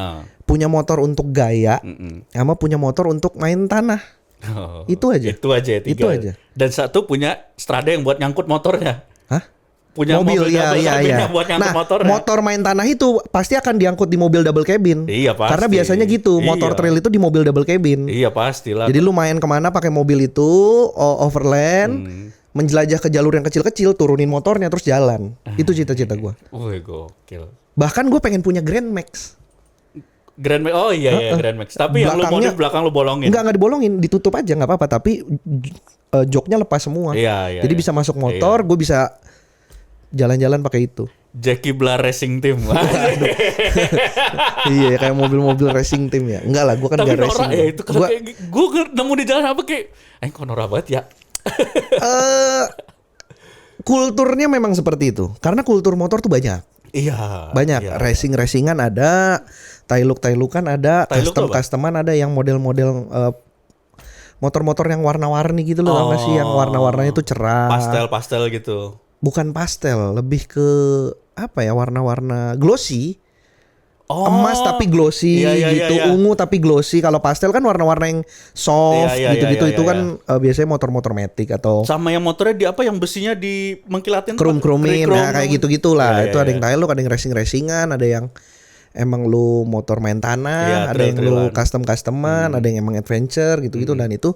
B: punya motor untuk gaya, sama punya motor untuk main tanah. Itu aja.
A: Itu aja. Dan satu punya strada yang buat nyangkut motornya.
B: Hah?
A: Punya mobil
B: ya.
A: buat nyangkut motornya.
B: Motor main tanah itu pasti akan diangkut di mobil double cabin.
A: Iya pasti.
B: Karena biasanya gitu, motor trail itu di mobil double cabin.
A: Iya pastilah.
B: Jadi lu main kemana pakai mobil itu, overland, menjelajah ke jalur yang kecil-kecil, turunin motornya terus jalan. Itu cita-cita gue.
A: Wih gokil.
B: Bahkan gue pengen punya Grand Max.
A: Grand Max, oh iya Grand Max. Tapi yang lu modif belakang lu bolongin.
B: Enggak dibolongin, ditutup aja nggak apa-apa. Tapi joknya lepas semua.
A: Iya.
B: Jadi bisa masuk motor, gue bisa jalan-jalan pakai itu.
A: Jackie Blah Racing Team.
B: Iya kayak mobil-mobil racing team ya. Enggak lah, gue kan
A: tapi
B: gak racing.
A: Ya itu gue nemu di jalan apa kayak, kok norak banget ya.
B: Kulturnya memang seperti itu. Karena kultur motor tuh banyak.
A: Iya.
B: Banyak.
A: Iya.
B: Racing-racingan ada, Tailuk-tailukan ada, custom-customan ada, yang model-model motor-motor yang warna-warni gitu loh. Tau gak sih yang warna-warnanya tuh cerah.
A: Pastel gitu.
B: Bukan pastel, lebih ke apa ya, warna-warna glossy. Emas tapi glossy gitu, ungu tapi glossy. Kalau pastel kan warna-warna yang soft gitu-gitu. Itu kan biasanya motor-motor matic atau
A: sama yang motornya di apa yang besinya di mengkilatin
B: krum-krumin, nah kayak gitu-gitulah. Itu ada yang Tailuk, ada yang racing-racingan, ada yang emang lu motor main tanah, ada yang lu custom-customan, ada yang emang adventure gitu-gitu. Dan itu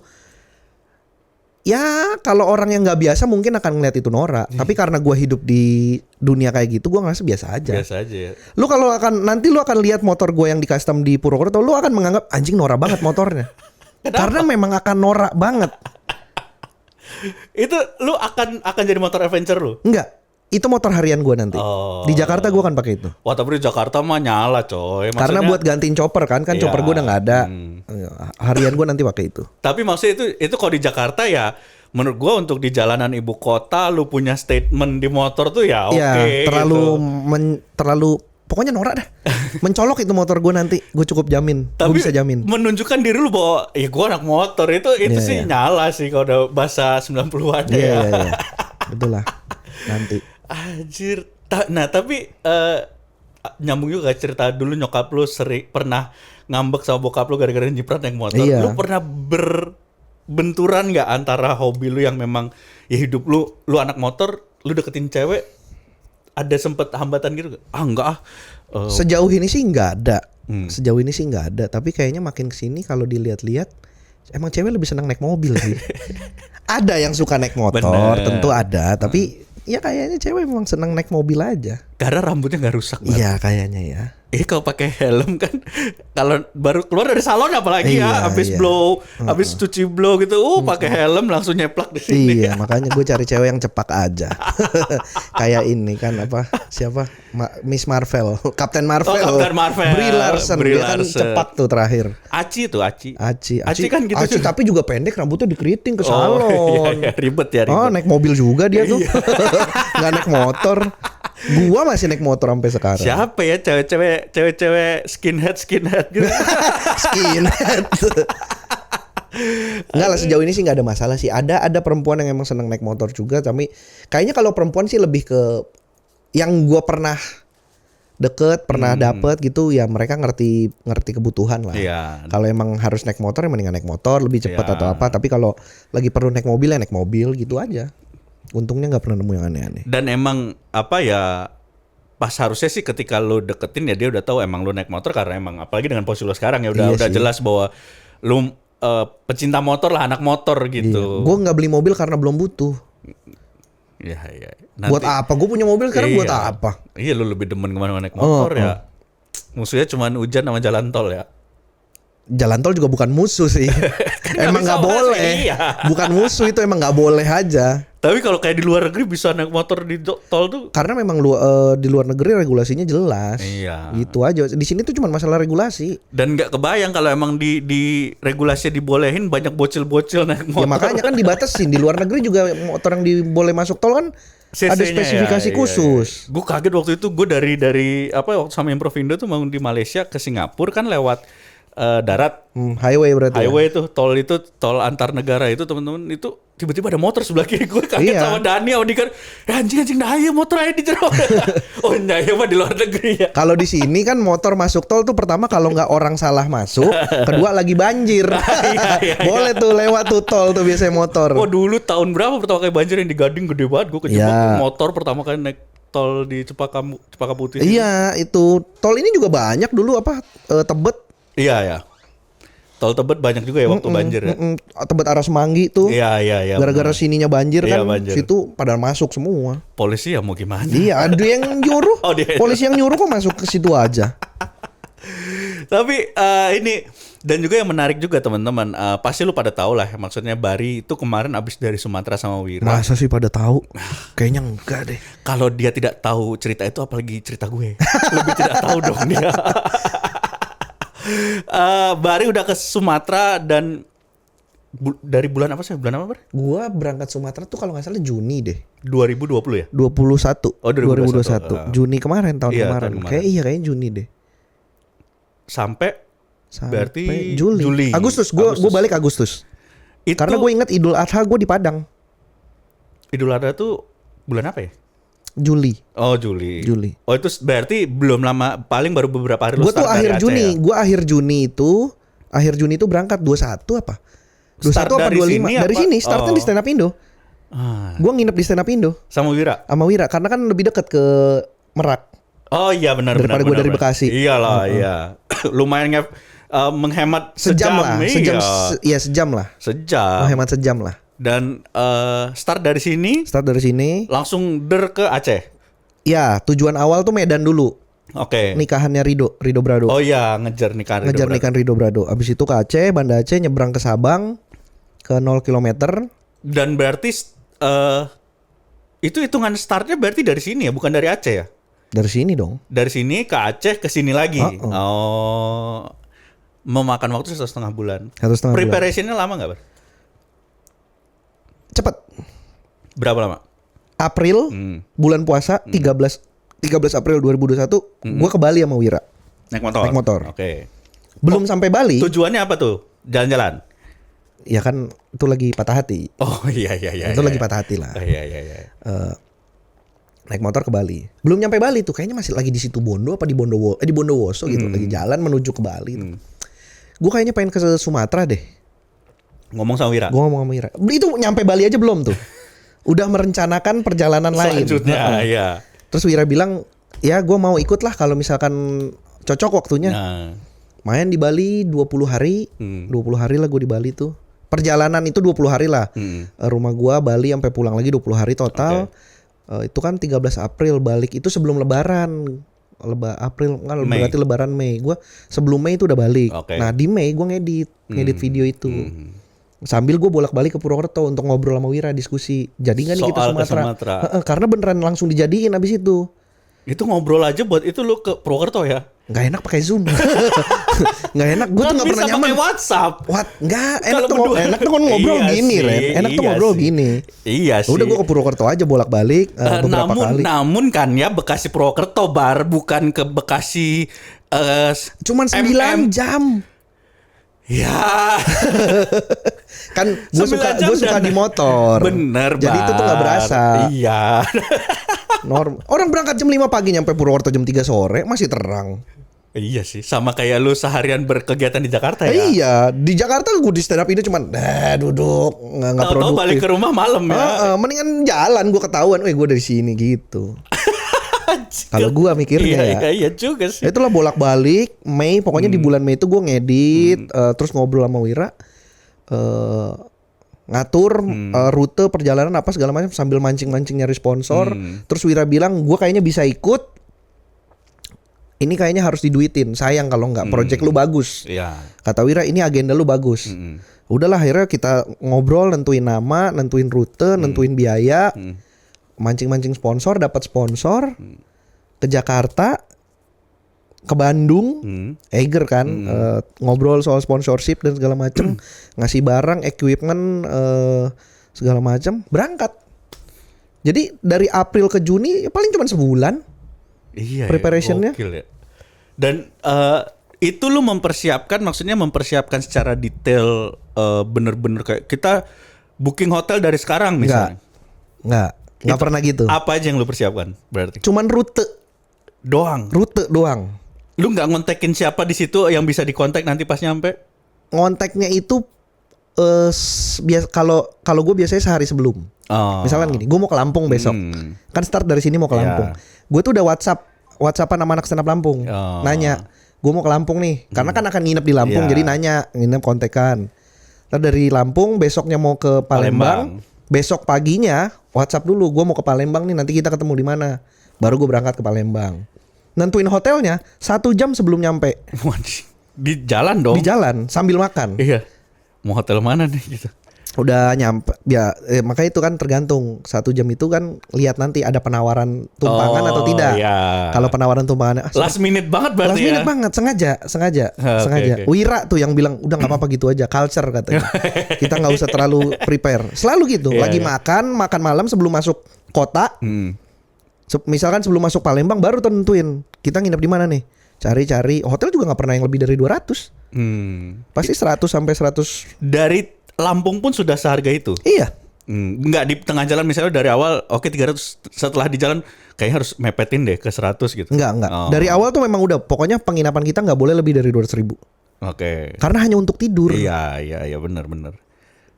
B: ya kalau orang yang nggak biasa mungkin akan ngeliat itu norak. Tapi karena gue hidup di dunia kayak gitu, gue ngerasa biasa aja. Biasa aja ya. Lu kalau nanti lu akan lihat motor gue yang di custom di Purwokerto, lu akan menganggap anjing norak banget motornya. Karena memang akan norak banget. Itu lu akan jadi motor adventure lu? Enggak. Itu motor harian gue nanti. Di Jakarta gue akan pakai itu.
A: Wah tapi di Jakarta mah nyala coy. Maksudnya,
B: karena buat gantiin chopper kan chopper gue udah nggak ada. Harian gue nanti pakai itu. Tapi maksudnya itu kalau di Jakarta ya, menurut gue untuk di jalanan ibu kota lu punya statement di motor tuh ya oke. Terlalu pokoknya norak dah. Mencolok itu motor gue nanti, gue cukup jamin. Gue bisa jamin. Menunjukkan diri lu bahwa ya gue anak motor itu sih nyala sih kalau udah bahasa 90-an ya. Iya. Betul lah. Nanti. Anjir. Nah tapi nyambung juga cerita dulu nyokap lu pernah ngambek sama bokap lu gara-gara nyiprat naik motor. Iya. Lu pernah berbenturan nggak antara hobi lu yang memang ya hidup lu anak motor, lu deketin cewek, ada sempet hambatan gitu gak? Enggak ah. Sejauh ini sih nggak ada. Sejauh ini sih nggak ada. Tapi kayaknya makin kesini kalau dilihat-lihat emang cewek lebih senang naik mobil sih. Ada yang suka naik motor, tentu ada. Tapi ya kayaknya cewek memang senang naik mobil aja. Karena rambutnya nggak rusak. Iya kayaknya ya. Kalau pakai helm kan, kalau baru keluar dari salon apalagi habis blow, habis cuci blow gitu, pakai helm langsung nyeplak di sini. Iya, makanya gue cari cewek yang cepak aja. Kayak ini kan siapa? Miss Marvel, Captain Marvel. Oh, Captain Marvel. Brie Larson. Dia kan cepak tuh terakhir. Aci kan gitu. Aci tapi juga pendek, rambutnya dikeriting ke salon. Iya, ribet ya. Naik mobil juga dia tuh. Nggak naik motor. Gua masih naik motor sampai sekarang. Siapa ya cewek-cewek skinhead gitu. Skinhead. Enggak lah, sejauh ini sih nggak ada masalah sih. Ada perempuan yang emang senang naik motor juga, tapi kayaknya kalau perempuan sih lebih ke yang gua pernah deket, pernah dapet gitu ya, mereka ngerti kebutuhan lah.
A: Iya.
B: Kalau emang harus naik motor ya mendingan naik motor lebih cepat
A: Iya.
B: atau apa. Tapi kalau lagi perlu naik mobil ya naik mobil gitu aja. Untungnya nggak pernah nemu yang aneh-aneh.
A: Dan emang apa ya, pas harusnya sih ketika lo deketin ya dia udah tahu emang lo naik motor, karena emang apalagi dengan posisi lo sekarang ya
B: Iya
A: udah
B: sih.
A: jelas bahwa lo pecinta motor lah, anak motor gitu.
B: Gue nggak beli mobil karena belum butuh.
A: Iya, iya.
B: Buat apa? Gue punya mobil sekarang buat
A: Iya.
B: apa?
A: Iya, lu lebih demen kemana-mana naik motor ya. Musuhnya cuman hujan sama jalan tol ya.
B: Jalan tol juga bukan musuh sih. Emang
A: bisa
B: nggak
A: masuk,
B: boleh.
A: iya.
B: Bukan musuh, itu emang nggak boleh aja.
A: Tapi kalau kayak di luar negeri bisa naik motor di tol tuh.
B: Karena memang di luar negeri regulasinya jelas.
A: Iya.
B: Gitu aja. Di sini tuh cuma masalah regulasi.
A: Dan nggak kebayang kalau emang di regulasinya dibolehin banyak bocil-bocil naik motor.
B: Ya makanya kan dibatasin. Di luar negeri juga motor yang boleh masuk tol kan ada
A: CC-nya
B: spesifikasi
A: ya,
B: khusus.
A: Iya. Gue kaget waktu itu, gue dari apa waktu sama Improvindo tuh mau di Malaysia ke Singapura kan lewat darat.
B: Highway berarti.
A: Highway tuh, tol antar negara itu teman-teman, itu tiba-tiba ada motor sebelah kiri gue, kaget
B: Iya.
A: sama Dani Audi kan, anjing dah ya motor aja di jero. Oh nyaya mah di luar negeri ya.
B: Kalau di sini kan motor masuk tol tuh pertama kalau nggak orang salah masuk, kedua lagi banjir.
A: Iya.
B: Boleh tuh lewat tuh tol tuh biasanya motor.
A: Wah dulu tahun berapa pertama kali banjir yang di Gading gede banget, gue kejebak
B: Iya.
A: motor pertama kali naik tol di Cepaka Putih.
B: Iya, itu tol ini juga banyak dulu apa Tebet.
A: Iya ya. Tol Tebet banyak juga ya waktu banjir ya.
B: Tebet arah Semanggi tuh.
A: Iya.
B: Gara-gara
A: benar.
B: sininya banjir
A: Iya,
B: kan,
A: banjir.
B: situ pada masuk semua.
A: Polisi ya mau gimana?
B: Iya, ada yang nyuruh.
A: Oh, dia-
B: Polisi yang nyuruh kok masuk ke situ aja.
A: Tapi ini dan juga yang menarik juga teman-teman, pasti lu pada tahu lah, maksudnya Bari itu kemarin abis dari Sumatera sama Wira.
B: Masa sih pada tahu? Kayaknya enggak deh.
A: Kalau dia tidak tahu cerita itu, apalagi cerita gue, lebih tidak tahu dong dia. Bari udah ke Sumatera dan dari bulan apa sih? Bulan apa, Bar?
B: Gua berangkat Sumatera tuh kalau nggak salah Juni deh.
A: 2020 ya?
B: 21.
A: Oh, 2021.
B: Juni kemarin, tahun
A: Iya,
B: kemarin.
A: tahun kemarin.
B: Kayaknya Juni deh.
A: Sampai berarti
B: Juli. Agustus. Gua balik Agustus.
A: itu
B: Karena gue inget Idul Adha gue di Padang.
A: Idul Adha tuh bulan apa ya?
B: Juli.
A: Oh Juli.
B: Juli.
A: Oh itu berarti belum lama, paling baru beberapa hari lu
B: Gue tuh
A: start dari
B: akhir
A: Aceh
B: Juni.
A: ya?
B: Gue akhir Juni itu berangkat 21 apa? 21
A: Start
B: apa
A: dari
B: 25?
A: sini
B: Dari
A: apa?
B: sini startnya
A: Oh.
B: di Stand Up Indo.
A: Ah,
B: Gue nginep di Stand Up Indo
A: sama Wira.
B: sama Wira karena kan lebih dekat ke Merak.
A: Oh iya benar
B: Daripada
A: benar.
B: gua dari
A: benar.
B: Bekasi.
A: Iyalah iya. Lumayan menghemat
B: Sejam lah,
A: Iya.
B: sejam lah.
A: Sejam.
B: Hemat sejam lah.
A: Dan start dari sini
B: Start dari sini.
A: langsung ke Aceh.
B: Ya, tujuan awal tuh Medan dulu.
A: Oke.
B: Nikahannya Rido Brado.
A: Oh iya ngejar nikahan.
B: Ngejar
A: Ridho
B: nikahan Rido Brado. Abis itu ke Aceh, Banda Aceh, nyebrang ke Sabang ke 0 km.
A: Dan berarti itu hitungan startnya berarti dari sini ya, bukan dari Aceh ya?
B: Dari sini dong.
A: Dari sini ke Aceh ke sini lagi.
B: Uh-uh.
A: Oh. Memakan waktu 1,5 bulan.
B: 1,5 bulan.
A: Preparationnya lama nggak, Bar?
B: Cepet.
A: Berapa lama?
B: April bulan puasa 13 April 2021 gua ke Bali sama Wira.
A: Naik motor.
B: Naik motor.
A: Oke.
B: Belum sampai Bali.
A: Tujuannya apa tuh? Jalan-jalan.
B: Ya kan itu lagi patah hati.
A: Oh iya.
B: Itu lagi patah hati lah.
A: Iya.
B: Naik motor ke Bali. Belum nyampe Bali tuh, kayaknya masih lagi di situ Bondo apa di Bondowoso gitu, lagi jalan menuju ke Bali. Gue kayaknya pengen ke Sumatera deh.
A: Ngomong sama Wira.
B: Gue ngomong sama Ira. Itu nyampe Bali aja belum tuh. Udah merencanakan perjalanan lain.
A: Selanjutnya,
B: Heeh.
A: iya.
B: Terus Wira bilang, ya gue mau ikut lah kalau misalkan cocok waktunya.
A: Nah,
B: Main di Bali 20 hari. 20 hari lah gue di Bali tuh. Perjalanan itu 20 hari lah. Rumah gue Bali sampai pulang lagi 20 hari total. Itu kan 13 April balik. Itu sebelum Lebaran. April kan
A: Mei.
B: berarti Lebaran Mei. Gue sebelum Mei itu udah balik.
A: Oke.
B: Nah di Mei gue ngedit video itu. Sambil gue bolak-balik ke Purwokerto untuk ngobrol sama Wira, diskusi. Jadi nggak nih kita
A: Soal ke
B: Sumatera?
A: Sumatera.
B: Karena beneran langsung dijadiin abis itu.
A: itu ngobrol aja buat itu lu ke Purwokerto ya?
B: Nggak enak pakai Zoom. Nggak enak. Gue tuh nggak pernah nyaman.
A: pakai WhatsApp.
B: Nggak enak
A: Kalau
B: tuh
A: berdua.
B: enak tuh kan ngobrol
A: Iya
B: gini,
A: sih,
B: Ren. Enak tuh
A: iya
B: ngobrol
A: sih.
B: gini.
A: Iya sih.
B: Udah gue ke Purwokerto aja bolak-balik beberapa kali.
A: Namun kan ya Bekasi Purwokerto Bar, bukan ke Bekasi
B: Cuman 9 jam.
A: Ya.
B: Kan gue
A: 9 jam
B: suka di
A: dan-
B: motor.
A: Bener,
B: Jadi itu tuh nggak
A: Bar.
B: berasa.
A: Iya.
B: Orang berangkat jam 5 pagi nyampe Purwokerto jam 3 sore masih terang.
A: Iya sih, sama kayak lu seharian berkegiatan di Jakarta ya.
B: Iya, di Jakarta gue di stand up ini cuman duduk nggak
A: Tahu-tahu
B: produktif.
A: balik ke rumah malam ya.
B: Mendingan jalan gue ketahuan, gue dari sini gitu. Kalau gue mikirnya
A: Iya juga sih.
B: Itulah bolak-balik Mei, pokoknya di bulan Mei itu gue ngedit, terus ngobrol sama Wira, ngatur rute perjalanan apa segala macam sambil mancing-mancing nyari sponsor. Terus Wira bilang gue kayaknya bisa ikut. Ini kayaknya harus diduitin. Sayang kalau nggak. Project lu bagus.
A: Iya.
B: Kata Wira ini agenda lu bagus. Udahlah akhirnya kita ngobrol, nentuin nama, nentuin rute, nentuin biaya, mancing-mancing sponsor, dapat sponsor, ke Jakarta, ke Bandung, Eiger kan, ngobrol soal sponsorship dan segala macem, ngasih barang, equipment, segala macem, berangkat. Jadi dari April ke Juni ya paling cuma sebulan.
A: Iya.
B: Preparationnya.
A: Ya. Dan itu lu mempersiapkan, maksudnya mempersiapkan secara detail, bener-bener kayak kita booking hotel dari sekarang misalnya.
B: Nggak pernah gitu.
A: Apa aja yang lu persiapkan berarti?
B: Cuman rute doang.
A: Lu nggak ngontekin siapa di situ yang bisa dikontak nanti pas nyampe?
B: Ngonteknya itu kalau gue biasanya sehari sebelum. Misalkan gini, gue mau ke Lampung besok. Kan start dari sini mau ke Lampung. Gue tuh udah WhatsAppan sama anak stand up Lampung. Nanya, gue mau ke Lampung nih. Karena kan akan nginep di Lampung, jadi nanya, nginep kontekan. Ntar dari Lampung besoknya mau ke Palembang. Besok paginya WhatsApp dulu, gue mau ke Palembang nih, nanti kita ketemu di mana. Baru gue berangkat ke Palembang. Nentuin hotelnya 1 jam sebelum nyampe.
A: Di jalan dong.
B: Di jalan sambil makan.
A: Iya. Mau hotel mana nih gitu.
B: Udah nyampe ya, makanya itu kan tergantung 1 jam itu kan lihat nanti ada penawaran tumpangan atau tidak.
A: Iya.
B: Kalau penawaran tumpangan
A: last minute banget berarti.
B: Last minute banget, sengaja.
A: Okay.
B: Wira tuh yang bilang udah nggak apa-apa gitu aja, culture katanya. Kita nggak usah terlalu prepare. Selalu gitu. Lagi makan malam sebelum masuk kota. Misalkan sebelum masuk Palembang baru tentuin kita nginep di mana nih. Cari-cari hotel juga nggak pernah yang lebih dari 200. Pasti 100 sampai 100.
A: Dari Lampung pun sudah seharga itu.
B: Iya.
A: Nggak di tengah jalan misalnya dari awal 300, setelah di jalan kayaknya harus mepetin deh ke 100 gitu.
B: Enggak. Dari awal tuh memang udah pokoknya penginapan kita nggak boleh lebih dari 200.000.
A: Oke.
B: Karena hanya untuk tidur.
A: Iya benar.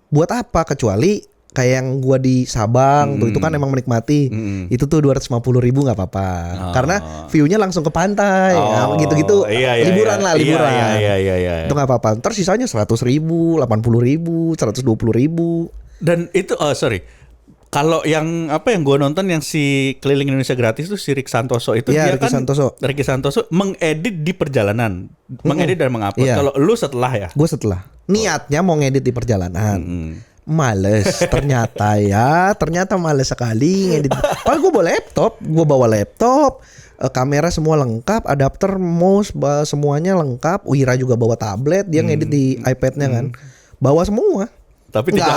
B: Buat apa kecuali kayak yang gua di Sabang tuh itu kan emang menikmati. Itu tuh 250.000 nggak apa-apa. Karena view-nya langsung ke pantai. Gitu-gitu. Liburan.
A: Iya.
B: Itu nggak apa-apa. Ntar sisanya 100.000, 80.000, 120.000.
A: Dan itu kalau yang apa yang gua nonton yang si Keliling Indonesia Gratis tuh si Rick Santoso itu dia
B: Ricky
A: kan Ricky Santoso mengedit di perjalanan, mengedit dan mengupload. Kalau lu setelah ya?
B: Gue setelah. Niatnya mau ngedit di perjalanan. Males ternyata males sekali ngedit. Padahal gue bawa laptop, kamera semua lengkap, adapter, mouse, semuanya lengkap. Wira juga bawa tablet, dia ngedit di iPad-nya kan, bawa semua.
A: Tapi
B: nggak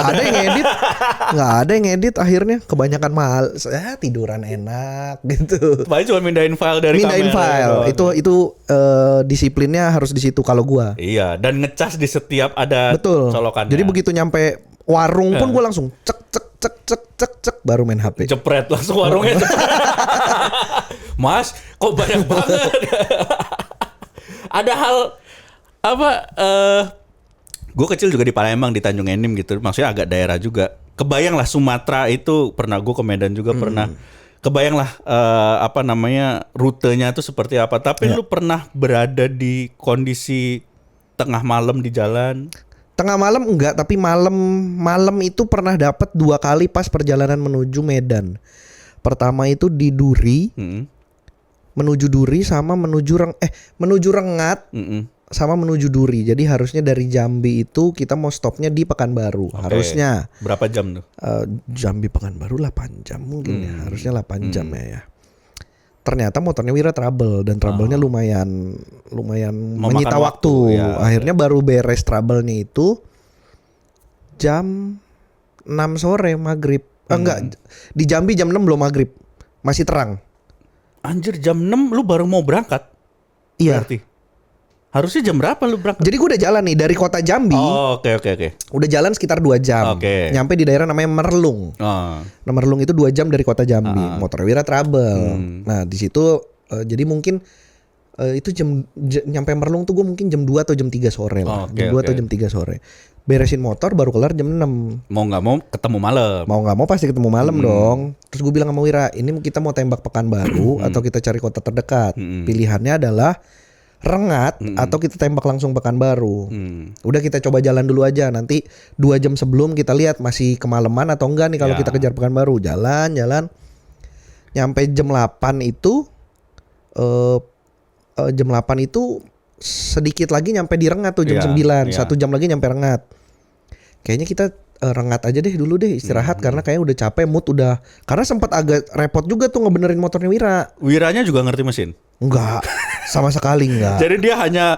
B: ada yang ngedit akhirnya kebanyakan males, tiduran enak gitu.
A: Paling cuma mindahin file dari kamera.
B: Itu disiplinnya harus di situ kalau gua.
A: Iya, dan ngecas di setiap ada colokannya.
B: Jadi begitu nyampe warung pun gue langsung cek baru main HP.
A: Jepret langsung warungnya. Mas, kok banyak banget. Ada hal apa? Gue kecil juga di Palembang, di Tanjung Enim gitu. Maksudnya agak daerah juga. Kebayang lah Sumatera itu pernah, gue ke Medan juga pernah. Kebayang lah rutenya itu seperti apa. Tapi lu pernah berada di kondisi tengah malam di jalan?
B: Tengah malam enggak, tapi malam itu pernah dapat 2 kali pas perjalanan menuju Medan. Pertama itu di Duri, menuju Duri sama menuju Rengat, sama menuju Duri. Jadi harusnya dari Jambi itu kita mau stopnya di Pekanbaru. Harusnya.
A: Berapa jam tuh?
B: Jambi Pekanbaru 8 jam mungkin ya. Harusnya 8 jam ya. Ternyata motornya Wira trouble dan trouble-nya lumayan menyita waktu. Akhirnya baru beres trouble-nya itu jam 6 sore maghrib. Enggak, di Jambi jam 6 belum maghrib. Masih terang.
A: Anjir, jam 6 lu baru mau berangkat?
B: Iya.
A: Berarti Harusnya jam berapa lu berangkat?
B: Jadi gue udah jalan nih dari kota Jambi.
A: Oh, oke.
B: Udah jalan sekitar 2 jam.
A: Oke.
B: Nyampe di daerah namanya Merlung.
A: Oh.
B: Nah, Merlung itu 2 jam dari kota Jambi. Motor Wira trouble. Nah, di situ jadi mungkin itu nyampe Merlung tuh gue mungkin jam 2 atau jam 3 sore lah.
A: Oke,
B: Jam 2 atau jam 3 sore. Beresin motor baru kelar jam 6.
A: Mau nggak mau ketemu malam.
B: Mau nggak mau pasti ketemu malam dong. Terus gue bilang sama Wira, ini kita mau tembak Pekanbaru atau kita cari kota terdekat. Pilihannya adalah Rengat atau kita tembak langsung Pekanbaru. Udah kita coba jalan dulu aja. Nanti 2 jam sebelum kita lihat masih kemalaman atau enggak nih kalau kita kejar Pekanbaru. Jalan. Nyampe jam 8 itu jam 8 itu sedikit lagi nyampe di Rengat tuh jam 9. 1 jam lagi nyampe Rengat. Kayaknya kita Rengat aja deh dulu deh istirahat karena kayaknya udah capek, mood udah. Karena sempat agak repot juga tuh ngebenerin motornya Wira.
A: Wiranya juga ngerti mesin?
B: Enggak, sama sekali enggak.
A: Jadi dia hanya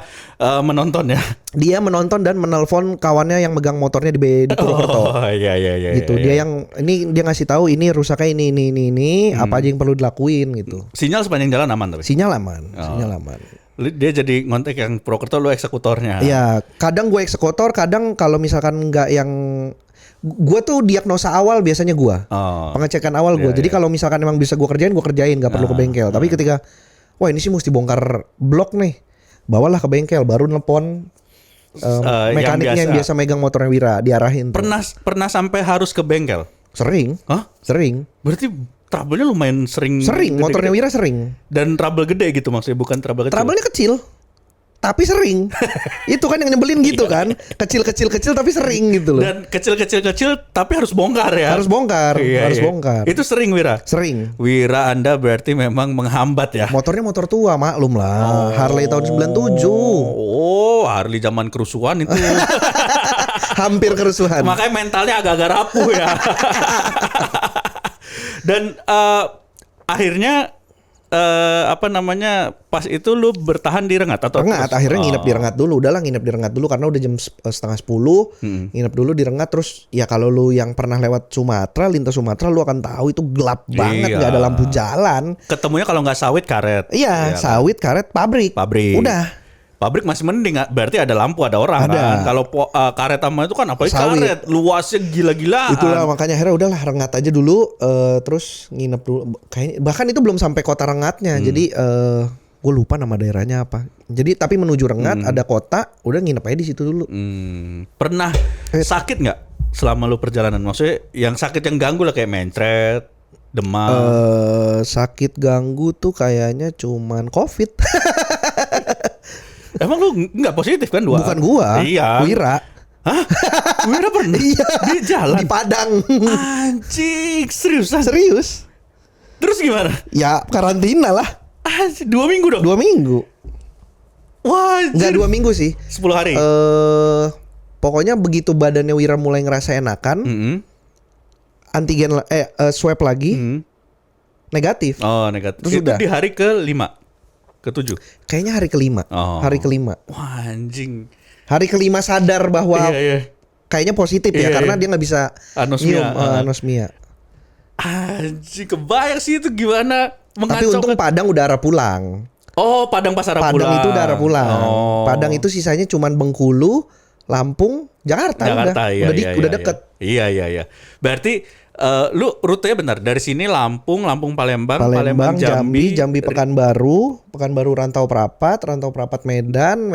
A: menonton ya?
B: Dia menonton dan menelpon kawannya yang megang motornya di Purwokerto.
A: Oh iya.
B: Gitu. Dia yang dia ngasih tahu ini rusaknya ini apa aja yang perlu dilakuin gitu.
A: Sinyal sepanjang jalan aman tapi?
B: Sinyal aman.
A: Dia jadi ngontek yang Purwokerto, lu eksekutornya.
B: Iya, kadang gue eksekutor, kadang kalau misalkan enggak yang gue tuh diagnosa awal biasanya gue. Pengecekan awal gue. Jadi kalau misalkan emang bisa gue kerjain, nggak perlu ke bengkel. Tapi ketika wah ini sih mesti bongkar blok nih, bawalah ke bengkel, baru nelpon mekaniknya yang biasa megang motornya Wira, diarahin.
A: Pernah sampai harus ke bengkel?
B: Sering.
A: Hah?
B: Sering.
A: Berarti trouble-nya lumayan sering.
B: Sering, motornya Wira sering.
A: Dan trouble gede gitu maksudnya, bukan trouble kecil.
B: Trouble-nya kecil. Tapi sering. Itu kan yang nyebelin gitu kan. Kecil tapi sering gitu loh.
A: Dan kecil tapi harus bongkar ya.
B: Harus bongkar. Bongkar.
A: Itu sering Wira?
B: Sering.
A: Wira Anda berarti memang menghambat ya.
B: Motornya motor tua, maklum lah. Harley tahun 97.
A: Oh, Harley zaman kerusuhan itu.
B: Hampir kerusuhan.
A: Makanya mentalnya agak-agak rapuh ya. Dan akhirnya pas itu lu bertahan di Rengat atau
B: Rengat, akhirnya nginep di Rengat dulu. Udahlah nginep di Rengat dulu karena udah jam 9:30. Nginep dulu di Rengat. Terus ya kalau lu yang pernah lewat Sumatera, lintas Sumatera, lu akan tahu itu gelap banget, nggak ada lampu jalan.
A: Ketemunya kalau nggak sawit karet.
B: Iya, sawit karet pabrik. Udah.
A: Pabrik masih mending, berarti ada lampu, ada orang kan. Kalau karet sama itu kan apalagi
B: sawit.
A: Karet luasnya gila-gilaan.
B: Itulah makanya akhirnya udahlah Rengat aja dulu, terus nginep dulu. Kayaknya bahkan itu belum sampai kota Rengatnya. Jadi gue lupa nama daerahnya apa. Jadi tapi menuju Rengat ada kota, udah nginep aja di situ dulu.
A: Pernah sakit nggak selama lu perjalanan? Maksudnya yang sakit yang ganggu lah kayak mencret, demam.
B: Sakit ganggu tuh kayaknya cuman COVID.
A: Emang lu nggak positif kan?
B: Bukan gua.
A: Iya.
B: Wira.
A: Hah? Wira pernah?
B: Iya.
A: Di jalan?
B: Di Padang.
A: Anjing, seriusan?
B: Serius.
A: Terus gimana?
B: Ya karantina lah.
A: Anjing, 2 minggu dong?
B: 2 minggu.
A: Wah,
B: nggak 2 minggu sih.
A: 10 hari?
B: Pokoknya begitu badannya Wira mulai ngerasa enakan, antigen swab lagi, negatif.
A: Oh, negatif.
B: Terus
A: itu
B: udah.
A: Di hari ke-5? Ke-7?
B: Kayaknya hari kelima. Hari kelima.
A: Wah, anjing.
B: Hari kelima sadar bahwa kayaknya positif ya, karena dia nggak bisa
A: anosmia.
B: Anosmia.
A: Anjing, kebayang sih itu gimana mengacaukan.
B: Tapi untung Padang udah arah pulang.
A: Oh, Padang pas arah pulang.
B: Padang itu udah arah pulang. Padang itu sisanya cuman Bengkulu, Lampung, Jakarta udah deket.
A: Iya. Berarti lu rutenya benar dari sini Lampung, Palembang,
B: Jambi, Pekanbaru Rantau Prapat Medan,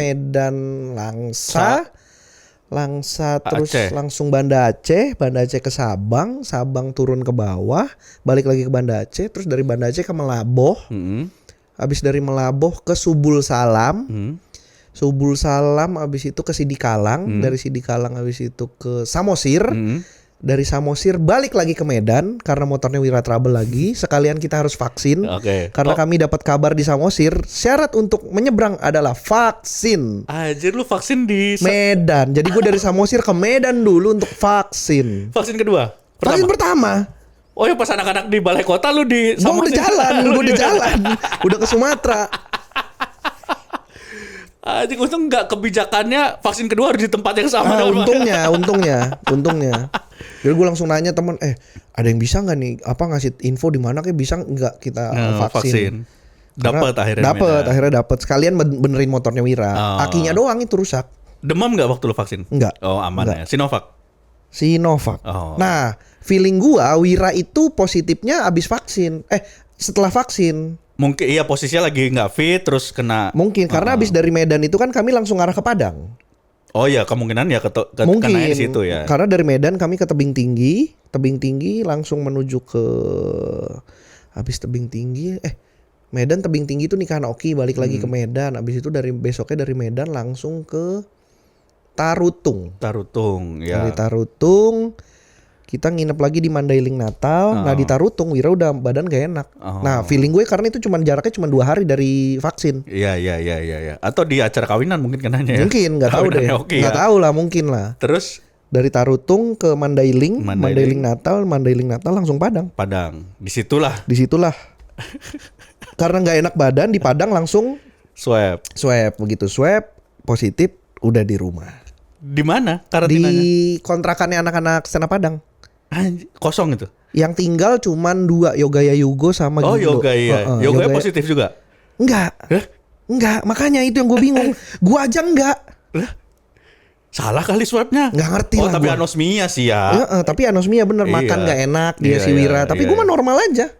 B: Langsa terus
A: Aceh.
B: langsung Banda Aceh ke Sabang turun ke bawah, balik lagi ke Banda Aceh, terus dari Banda Aceh ke Melaboh. Habis dari Melaboh ke Subul Salam. Subul Salam habis itu ke Sidikalang, dari Sidikalang habis itu ke Samosir. Dari Samosir balik lagi ke Medan karena motornya Wira trouble lagi. Sekalian kita harus vaksin. Karena kami dapat kabar di Samosir syarat untuk menyeberang adalah vaksin.
A: Anjir, lu vaksin di
B: Medan. Jadi gue dari Samosir ke Medan dulu untuk vaksin.
A: Vaksin kedua?
B: Vaksin pertama.
A: Oh ya, pas anak-anak di balai kota lu di
B: Samosir. Gue udah jalan. Udah ke Sumatera.
A: Anjing, untung nggak kebijakannya vaksin kedua harus di tempat yang sama.
B: Untungnya. Jadi gue langsung nanya teman, ada yang bisa nggak nih? Apa ngasih info di mana kayak bisa nggak kita vaksin?
A: Dapat akhirnya.
B: Akhirnya dapat. Sekalian benerin motornya Wira. Akinya doang itu rusak.
A: Demam nggak waktu lu vaksin?
B: Enggak.
A: Oh aman ya. Sinovac.
B: Sinovac.
A: Oh.
B: Nah, feeling gua Wira itu positifnya abis vaksin. Setelah vaksin.
A: Mungkin iya posisinya lagi nggak fit terus kena.
B: Mungkin karena abis dari Medan itu kan kami langsung arah ke Padang.
A: Oh ya kemungkinan ya
B: Mungkin
A: kena di situ ya.
B: Karena dari Medan kami ke Tebing Tinggi langsung menuju ke habis Tebing Tinggi Medan Tebing Tinggi itu nikahan Oki balik lagi ke Medan. Habis itu besoknya dari Medan langsung ke Tarutung ya. Dari Tarutung kita nginep lagi di Mandailing Natal. Nah di Tarutung Wira udah badan gak enak. Nah feeling gue karena itu jaraknya cuma 2 hari dari vaksin.
A: Iya. Atau di acara kawinan mungkin kenanya ya.
B: Mungkin nggak tahu deh. Nggak tahu lah mungkin lah.
A: Terus
B: dari Tarutung ke Mandailing Natal langsung Padang. Disitulah. Karena nggak enak badan di Padang langsung swab begitu positif udah di rumah.
A: Di mana karantinanya?
B: Di kontrakannya anak-anak Stena Padang.
A: Kosong itu.
B: Yang tinggal cuman 2 Yogaya Yugo sama Gindo.
A: Yogaya positif juga?
B: Enggak. Enggak, makanya itu yang gue bingung. Gue aja enggak.
A: Salah kali swabnya.
B: Nggak ngerti lah.
A: Tapi anosmia sih ya.
B: Tapi anosmia bener makan nggak enak dia si Wira. Tapi gue mah normal aja.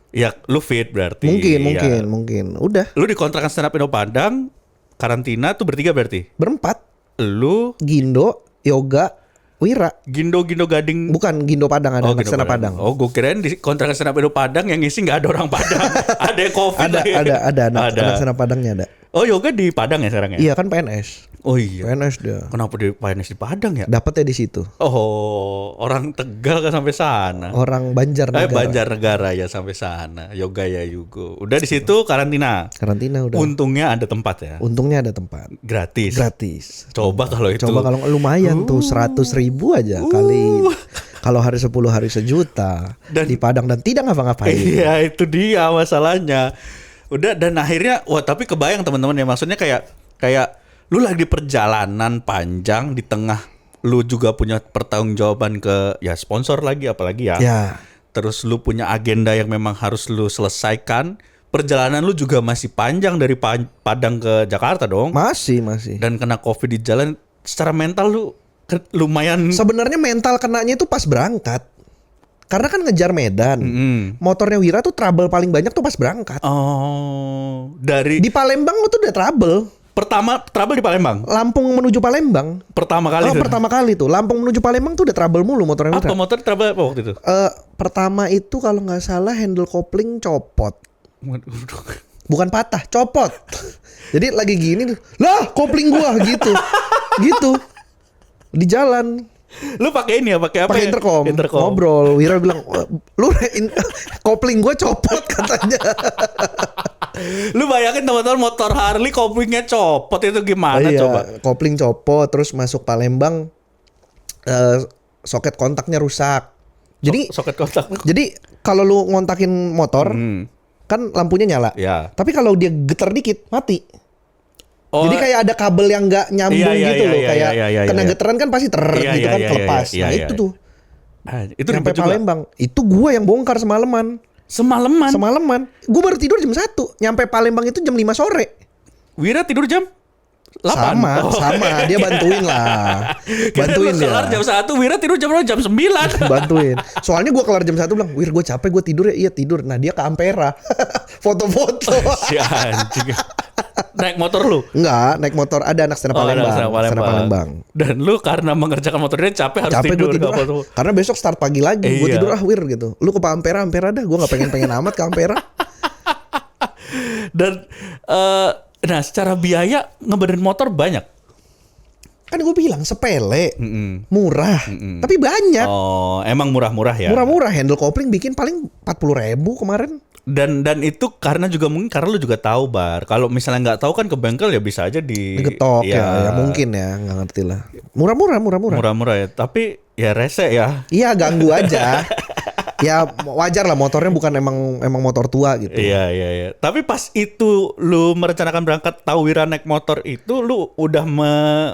A: Ya lu fit berarti.
B: Mungkin. Udah.
A: Lu di kontrakan Stand Up Indo Padang karantina tuh bertiga berarti?
B: Berempat.
A: Lu
B: Gindo, Yoga, Wira.
A: Gindo Gading.
B: Bukan Gindo Padang ada anak Stand Up Padang.
A: Oh gue kirain di kontrakan Stand Up Indo Padang yang ngisi nggak ada orang Padang. Ada yang COVID
B: ada anak Stand Up Padangnya ada.
A: Oh Yoga di Padang ya sekarang ya?
B: Iya kan PNS.
A: Oh iya.
B: PNS dia.
A: Kenapa di PNS di Padang ya?
B: Dapatnya di situ.
A: Oh, orang Tegal kan sampai sana.
B: Orang Banjarnegara.
A: Banjarnegara ya sampai sana. Yoga ya Yugo. Udah di situ karantina.
B: Karantina udah.
A: Untungnya ada tempat ya.
B: Untungnya ada tempat.
A: Gratis. Coba kalau itu.
B: Coba kalau lumayan tuh 100.000 aja kali. Kalau hari 10 hari sejuta di Padang dan tidak ngapa-ngapain.
A: Iya, itu dia masalahnya. Udah dan akhirnya tapi kebayang teman-teman ya maksudnya kayak lu lagi perjalanan panjang di tengah lu juga punya pertanggungjawaban ke ya sponsor lagi apalagi ya. Terus lu punya agenda yang memang harus lu selesaikan. Perjalanan lu juga masih panjang dari Padang ke Jakarta dong.
B: Masih.
A: Dan kena COVID di jalan secara mental lu lumayan.
B: Sebenarnya mental kenanya itu pas berangkat. Karena kan ngejar Medan. Motornya Wira tuh trouble paling banyak tuh pas berangkat.
A: Oh,
B: di Palembang lu tuh udah trouble.
A: Pertama trouble di Palembang.
B: Lampung menuju Palembang.
A: Pertama kali
B: tuh. Lampung menuju Palembang tuh udah trouble mulu motornya Wira.
A: Apa motor trouble apa waktu itu?
B: Pertama itu kalau nggak salah handle kopling copot. Bukan patah, copot. Jadi lagi gini, lah kopling gua gitu. Di jalan.
A: Lu pakai ini ya, pakai apa?
B: Pakai intercom. Ngobrol. Wira bilang, "Lu kopling gue copot," katanya.
A: Lu bayangin teman-teman motor Harley koplingnya copot itu gimana coba?
B: Kopling copot terus masuk Palembang soket kontaknya rusak. Jadi
A: soket kontak.
B: Jadi kalau lu ngontakin motor kan lampunya nyala.
A: Ya.
B: Tapi kalau dia getar dikit mati.
A: Oh,
B: jadi kayak ada kabel yang nggak nyambung gitu loh, kayak kena getaran kan pasti gitu kan kelepas. Nah itu tuh. Itu sampai Palembang. Itu gue yang bongkar semalaman. Gue baru tidur jam 1. Nyampe Palembang itu jam 5 sore.
A: Wira tidur jam 8.
B: Sama. Dia bantuin lah. Bantuin dia.
A: Kelar jam 1, Wira tidur jam 9.
B: Bantuin. Soalnya gue kelar jam 1 bilang, "Wir, gue capek, gue tidur ya." Iya tidur. Nah dia ke Ampera. Foto-foto.
A: Si anjing. Naik motor lu?
B: Enggak, naik motor ada anak Stena Palembang.
A: Dan lu karena mengerjakan motornya capek harus tidur.
B: Karena besok start pagi lagi. Gue tidur Wir gitu. Lu ke Ampera dah. Gue gak pengen amat ke Ampera.
A: Dan nah secara biaya ngebenerin motor banyak.
B: Kan gue bilang sepele, murah, tapi banyak.
A: Oh, emang murah-murah ya?
B: Murah-murah, handle kopling bikin paling 40.000 kemarin.
A: Dan itu karena lu juga tahu Bar. Kalau misalnya nggak tahu kan ke bengkel ya bisa aja
B: digetok ya mungkin ya, nggak ngerti lah. Murah
A: ya. Tapi ya rese ya.
B: Iya ganggu aja. Ya wajar lah motornya bukan emang motor tua gitu.
A: Iya. Tapi pas itu lu merencanakan berangkat tahu Wira naik motor itu lu udah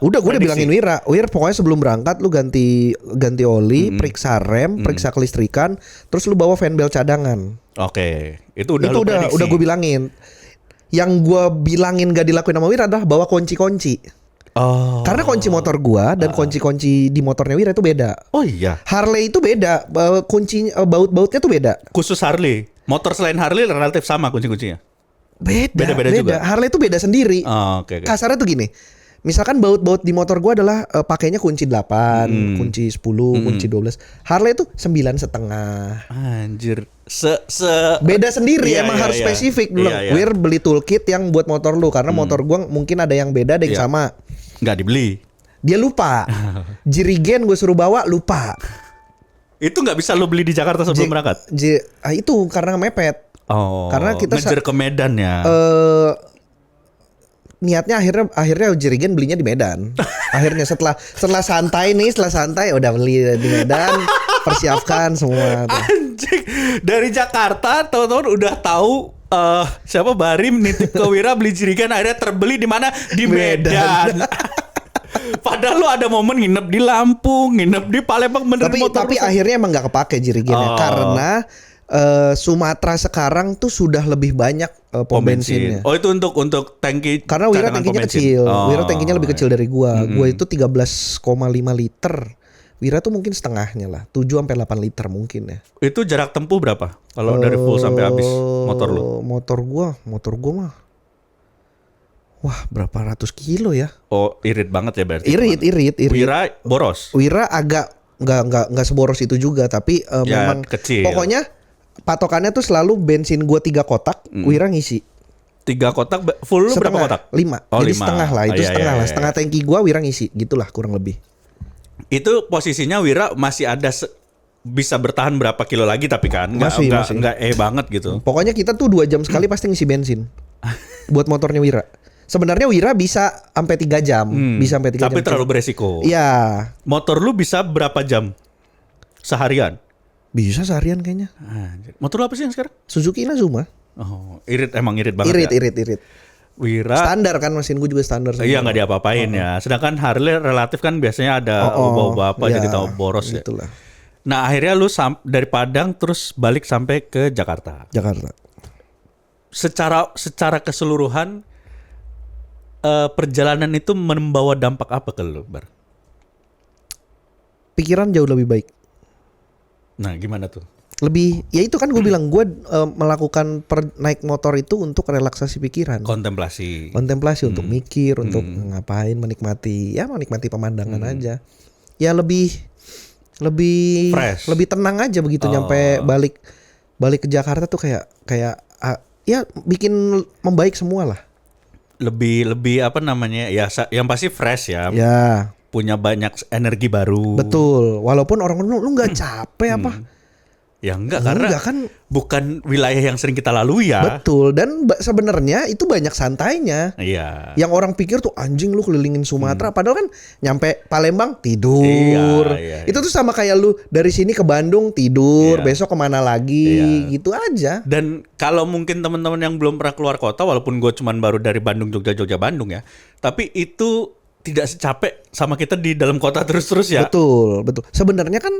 B: gue udah bilangin Wira pokoknya sebelum berangkat lu ganti oli, periksa rem, periksa kelistrikan, terus lu bawa fan belt cadangan.
A: Oke. Itu udah
B: gue bilangin. Yang gue bilangin gak dilakuin sama Wira adalah bawa kunci-kunci.
A: Oh.
B: Karena kunci motor gua dan kunci-kunci di motornya Wira itu beda.
A: Oh iya.
B: Harley itu beda, kunci baut-bautnya tuh beda.
A: Khusus Harley. Motor selain Harley relatif sama kunci-kuncinya.
B: Beda
A: juga.
B: Harley itu beda sendiri.
A: Oh, oke.
B: Kasarnya tuh gini. Misalkan baut-baut di motor gua adalah pakainya kunci 8, kunci 10, kunci 12. Harley itu 9,5.
A: Anjir.
B: Beda sendiri,
A: Iya,
B: emang
A: iya,
B: harus
A: iya.
B: spesifik dulu.
A: Iya, iya.
B: Wir beli toolkit yang buat motor lu karena motor gua mungkin ada yang beda, ada yang
A: Iya.
B: sama.
A: Nggak dibeli.
B: Dia lupa. Jirigen gue suruh bawa lupa.
A: Itu nggak bisa lo beli di Jakarta sebelum berangkat?
B: Itu karena mepet.
A: Oh.
B: Karena kita
A: ngejar ke Medan ya.
B: Niatnya akhirnya Jirigen belinya di Medan. Akhirnya setelah santai udah beli di Medan, persiapkan semua.
A: Anjing. Dari Jakarta tahu-tahu udah tahu siapa Barim nitip ke Wira beli jirigen, akhirnya terbeli di mana? Di Medan. Padahal lu ada momen nginep di Lampung, nginep di Palembang, bener motor
B: Tapi
A: lu.
B: akhirnya emang nggak kepake Jirigennya karena Sumatera sekarang tuh sudah lebih banyak pom bensinnya.
A: Oh, itu untuk tangki.
B: Karena Wira
A: cadangan
B: tangkinya
A: pom bensin.
B: kecil.
A: Oh.
B: Wira tangkinya lebih kecil dari gua. Gua itu 13,5 liter. Wira tuh mungkin setengahnya lah, 7 sampai 8 liter mungkin ya.
A: Itu jarak tempuh berapa? Kalau dari full sampai habis motor lu?
B: Motor gua mah. Wah, berapa ratus kilo ya?
A: Oh, irit banget ya berarti.
B: Irit.
A: Wira boros.
B: Wira agak nggak seboros itu juga, tapi
A: Ya,
B: memang
A: kecil.
B: pokoknya patokannya tuh selalu bensin gua 3 kotak, Wira ngisi.
A: 3 kotak full lu berapa kotak?
B: 5.
A: Oh,
B: Jadi
A: 5.
B: setengah lah, itu
A: Iya,
B: setengah
A: iya,
B: lah.
A: iya.
B: Setengah tangki gua Wira ngisi, gitulah kurang lebih.
A: Itu posisinya Wira masih ada bisa bertahan berapa kilo lagi tapi kan
B: Masih.
A: nggak banget gitu.
B: Pokoknya kita tuh 2 jam sekali pasti ngisi bensin. Buat motornya Wira. Sebenarnya Wira bisa sampai 3 jam, bisa sampai 3 jam.
A: Tapi terlalu beresiko.
B: Iya.
A: Motor lu bisa berapa jam seharian?
B: Bisa seharian kayaknya.
A: Anjir. Motor lu apa sih yang sekarang?
B: Suzuki Inazuma.
A: Oh, emang irit banget ya.
B: Irit.
A: Wira
B: Standar kan, mesin gue juga standar.
A: iya nggak diapa-apain ya. Sedangkan Harley relatif kan biasanya ada ubah-ubah apa
B: ya,
A: jadi tahu boros ya.
B: itulah.
A: Nah akhirnya lu dari Padang terus balik sampai ke Jakarta. Secara keseluruhan perjalanan itu membawa dampak apa ke lu, Bar?
B: Pikiran jauh lebih baik.
A: Nah gimana tuh?
B: Lebih, ya itu kan gue bilang gue melakukan naik motor itu untuk relaksasi pikiran.
A: Kontemplasi
B: Untuk mikir, untuk ngapain, menikmati pemandangan aja. Ya lebih
A: fresh.
B: lebih tenang aja begitu nyampe balik ke Jakarta tuh kayak ya bikin membaik semua lah.
A: Lebih apa namanya ya, yang pasti fresh ya.
B: Ya.
A: Punya banyak energi baru.
B: Betul. Walaupun orang lu nggak capek apa?
A: Ya enggak, karena
B: kan
A: bukan wilayah yang sering kita lalui ya.
B: Betul. Dan sebenarnya itu banyak santainya.
A: Iya.
B: Yang orang pikir tuh anjing lu kelilingin Sumatera, padahal kan nyampe Palembang tidur.
A: Iya.
B: Itu tuh sama kayak lu dari sini ke Bandung tidur,
A: Iya.
B: besok kemana lagi, gitu aja.
A: Dan kalau mungkin teman-teman yang belum pernah keluar kota, walaupun gue cuman baru dari Bandung, Jogja, Bandung ya, tapi itu tidak secapek sama kita di dalam kota terus-terus ya.
B: Betul. Sebenarnya kan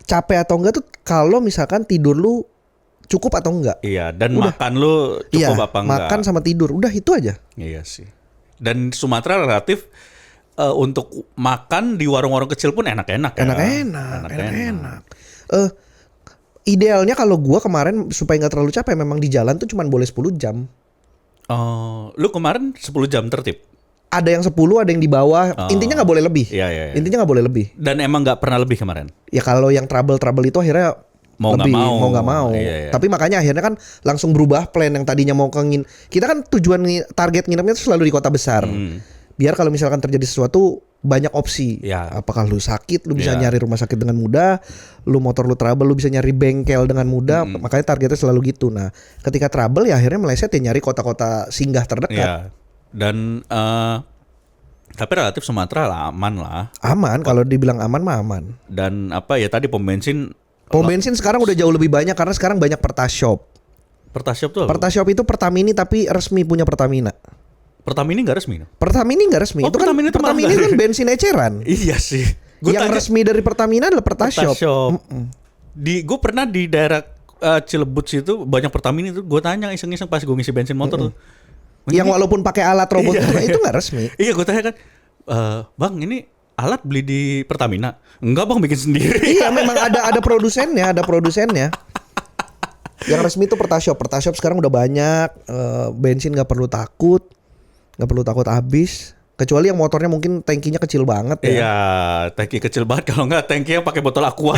B: capek atau enggak tuh kalau misalkan tidur lu cukup atau enggak.
A: Iya, dan
B: Udah.
A: makan lu cukup apa enggak.
B: Makan sama tidur, udah itu aja.
A: Iya sih. Dan Sumatera relatif untuk makan di warung-warung kecil pun enak-enak ya.
B: Enak. Idealnya kalau gua kemarin supaya nggak terlalu capek memang di jalan tuh cuman boleh 10 jam.
A: Oh, lu kemarin 10 jam tertib?
B: Ada yang 10, ada yang di bawah. Intinya nggak boleh lebih.
A: Iya.
B: Intinya nggak boleh lebih.
A: Dan emang nggak pernah lebih kemarin?
B: Ya kalau yang trouble itu akhirnya
A: Mau
B: nggak mau.
A: Iya.
B: Tapi makanya akhirnya kan langsung berubah plan yang tadinya mau kita kan tujuan target nginepnya tuh selalu di kota besar. Biar kalau misalkan terjadi sesuatu banyak opsi.
A: Ya.
B: Apakah lu sakit, lu bisa nyari rumah sakit dengan mudah, lu motor lu trouble, lu bisa nyari bengkel dengan mudah. Makanya targetnya selalu gitu. Nah, ketika trouble ya akhirnya meleset ya nyari kota-kota singgah terdekat.
A: Iya. Dan tapi relatif Sumatera lah aman lah.
B: Aman, kalau dibilang aman mah aman.
A: Dan apa ya tadi pom bensin
B: Sekarang udah jauh lebih banyak karena sekarang banyak Pertashop.
A: Pertashop tuh apa?
B: Pertashop itu Pertamini tapi resmi punya Pertamina.
A: Pertamina nggak resmi?
B: Pertamina nggak resmi.
A: Oh,
B: itu kan Pertamina kan bensin eceran.
A: Iya sih.
B: Yang resmi dari Pertamina adalah Pertashop.
A: Gue pernah di daerah Cilebut situ banyak Pertamina itu. Gue tanya iseng-iseng pas gue ngisi bensin motor tuh.
B: Yang walaupun pakai alat robot
A: Iya.
B: itu nggak resmi.
A: Iya, gue tanya kan, Bang ini alat beli di Pertamina? Enggak bang, bikin sendiri.
B: Iya, memang ada produsennya. Yang resmi itu Pertashop. Pertashop sekarang udah banyak. Bensin nggak perlu takut habis. Kecuali yang motornya mungkin tangkinya kecil banget ya.
A: Iya, tangki kecil banget. Kalau nggak tangkinya pakai botol aqua.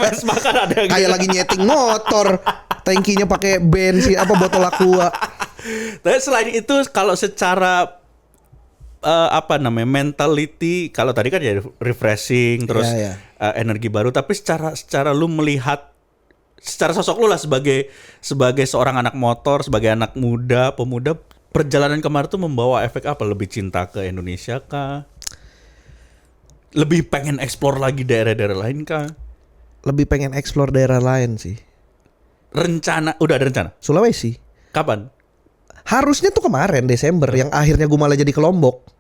A: Vespa kan ada yang
B: Kayak lagi nyeting motor, tangkinya pakai bensin botol aqua.
A: Tapi selain itu, kalau secara mentality, kalau tadi kan ya refreshing, terus
B: Iya.
A: energi baru. Tapi secara lu melihat, secara sosok lu lah sebagai seorang anak motor, sebagai anak muda, pemuda, perjalanan kemarin tuh membawa efek apa? Lebih cinta ke Indonesia kah? Lebih pengen explore lagi daerah-daerah lain kah?
B: Lebih pengen explore daerah lain sih.
A: Udah ada rencana?
B: Sulawesi.
A: Kapan?
B: Harusnya tuh kemarin Desember, yang akhirnya gue malah jadi ke Lombok.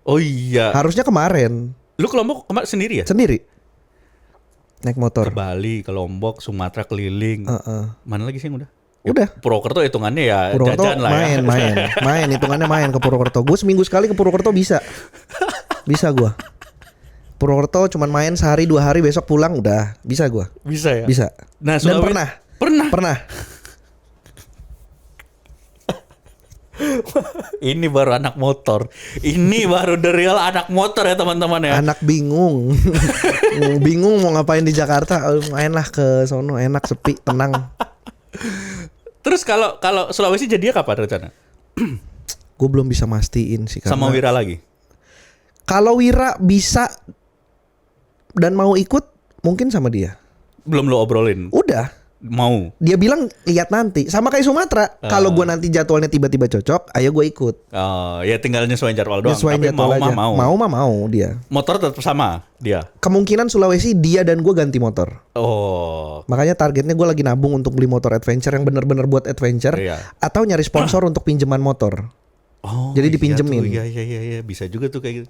A: Oh iya.
B: Harusnya kemarin.
A: Lu ke Lombok kemarin sendiri ya?
B: Sendiri. Naik
A: Ke
B: motor.
A: Bali, ke Lombok, Sumatera keliling. Mana lagi sih yang udah?
B: Udah.
A: Purwokerto hitungannya ya
B: Purwokerto
A: jajan lah ya.
B: main hitungannya main ke Purwokerto. Gue seminggu sekali ke Purwokerto bisa gue. Purwokerto cuman main sehari 2 hari, besok pulang udah bisa gue.
A: Bisa ya?
B: Bisa.
A: Nah,
B: Dan
A: Sulawesi-
B: pernah.
A: Ini baru anak motor. Ini baru the real anak motor ya teman-teman ya.
B: Anak bingung. Bingung mau ngapain di Jakarta. Mainlah ke sono, enak, sepi, tenang.
A: Terus kalau Sulawesi jadinya kapan rencana?
B: Gue belum bisa mastiin sih
A: Sama
B: karena
A: Wira lagi?
B: kalau Wira bisa dan mau ikut mungkin sama dia.
A: Belum lo obrolin?
B: Udah.
A: Mau?
B: Dia bilang lihat nanti. Sama kayak Sumatera. Kalau gue nanti jadwalnya tiba-tiba cocok, ayo gue ikut.
A: Oh, ya tinggal nyesuaiin jadwal doang.
B: Nyesuaiin
A: Tapi
B: jadwal aja. Mau dia.
A: Motor tetap sama dia.
B: Kemungkinan Sulawesi dia dan gue ganti motor.
A: Oh.
B: Makanya targetnya gue lagi nabung untuk beli motor adventure yang bener-bener buat adventure.
A: Iya.
B: Atau nyari sponsor untuk pinjaman motor.
A: Oh.
B: Jadi
A: iya
B: dipinjemin.
A: tuh. Iya, bisa juga tuh kayak gitu.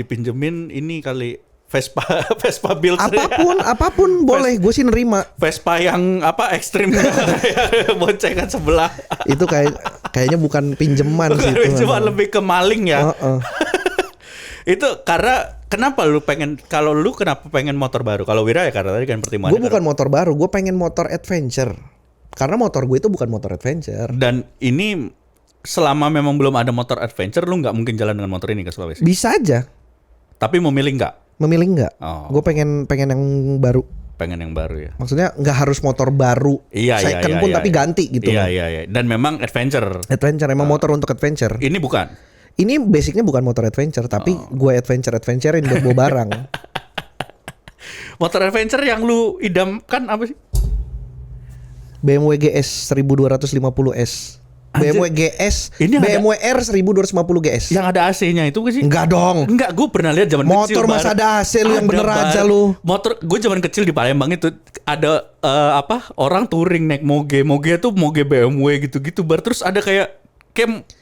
A: Dipinjemin ini kali Vespa build.
B: Apapun boleh, gue sih nerima.
A: Vespa yang ekstrim boncengan sebelah.
B: Itu kayaknya bukan pinjaman sih itu.
A: Cuma lebih ke maling ya. Itu karena kenapa lu kenapa pengen motor baru? Kalau Wira ya karena tadi kan pertimbangan.
B: Gue bukan motor baru, gue pengen motor adventure. Karena motor gue itu bukan motor adventure.
A: Dan ini selama memang belum ada motor adventure, lu nggak mungkin jalan dengan motor ini ke Sulawesi.
B: Bisa aja.
A: Tapi memilih nggak?
B: Memilih nggak?
A: Oh.
B: Gue pengen yang baru.
A: Pengen yang baru ya.
B: Maksudnya nggak harus motor baru.
A: Iya.
B: Second pun tapi ganti gitu.
A: Iya. Dan memang adventure.
B: Adventure emang motor untuk adventure.
A: Ini bukan.
B: Ini basicnya bukan motor adventure, tapi gue adventurein buat bawa barang.
A: Motor adventure yang lu idamkan apa sih?
B: BMW GS 1250S. BMW GS,
A: Ini
B: BMW R 1250 GS.
A: Yang ada AC-nya itu gak sih?
B: Enggak dong.
A: Enggak, gue pernah lihat zaman
B: Motor
A: kecil.
B: masa ada AC lu, yang
A: Ada,
B: bener
A: Bar.
B: aja lu.
A: Motor gue zaman kecil di Palembang itu ada orang touring naik moge tuh moge BMW gitu-gitu bar, terus ada kayak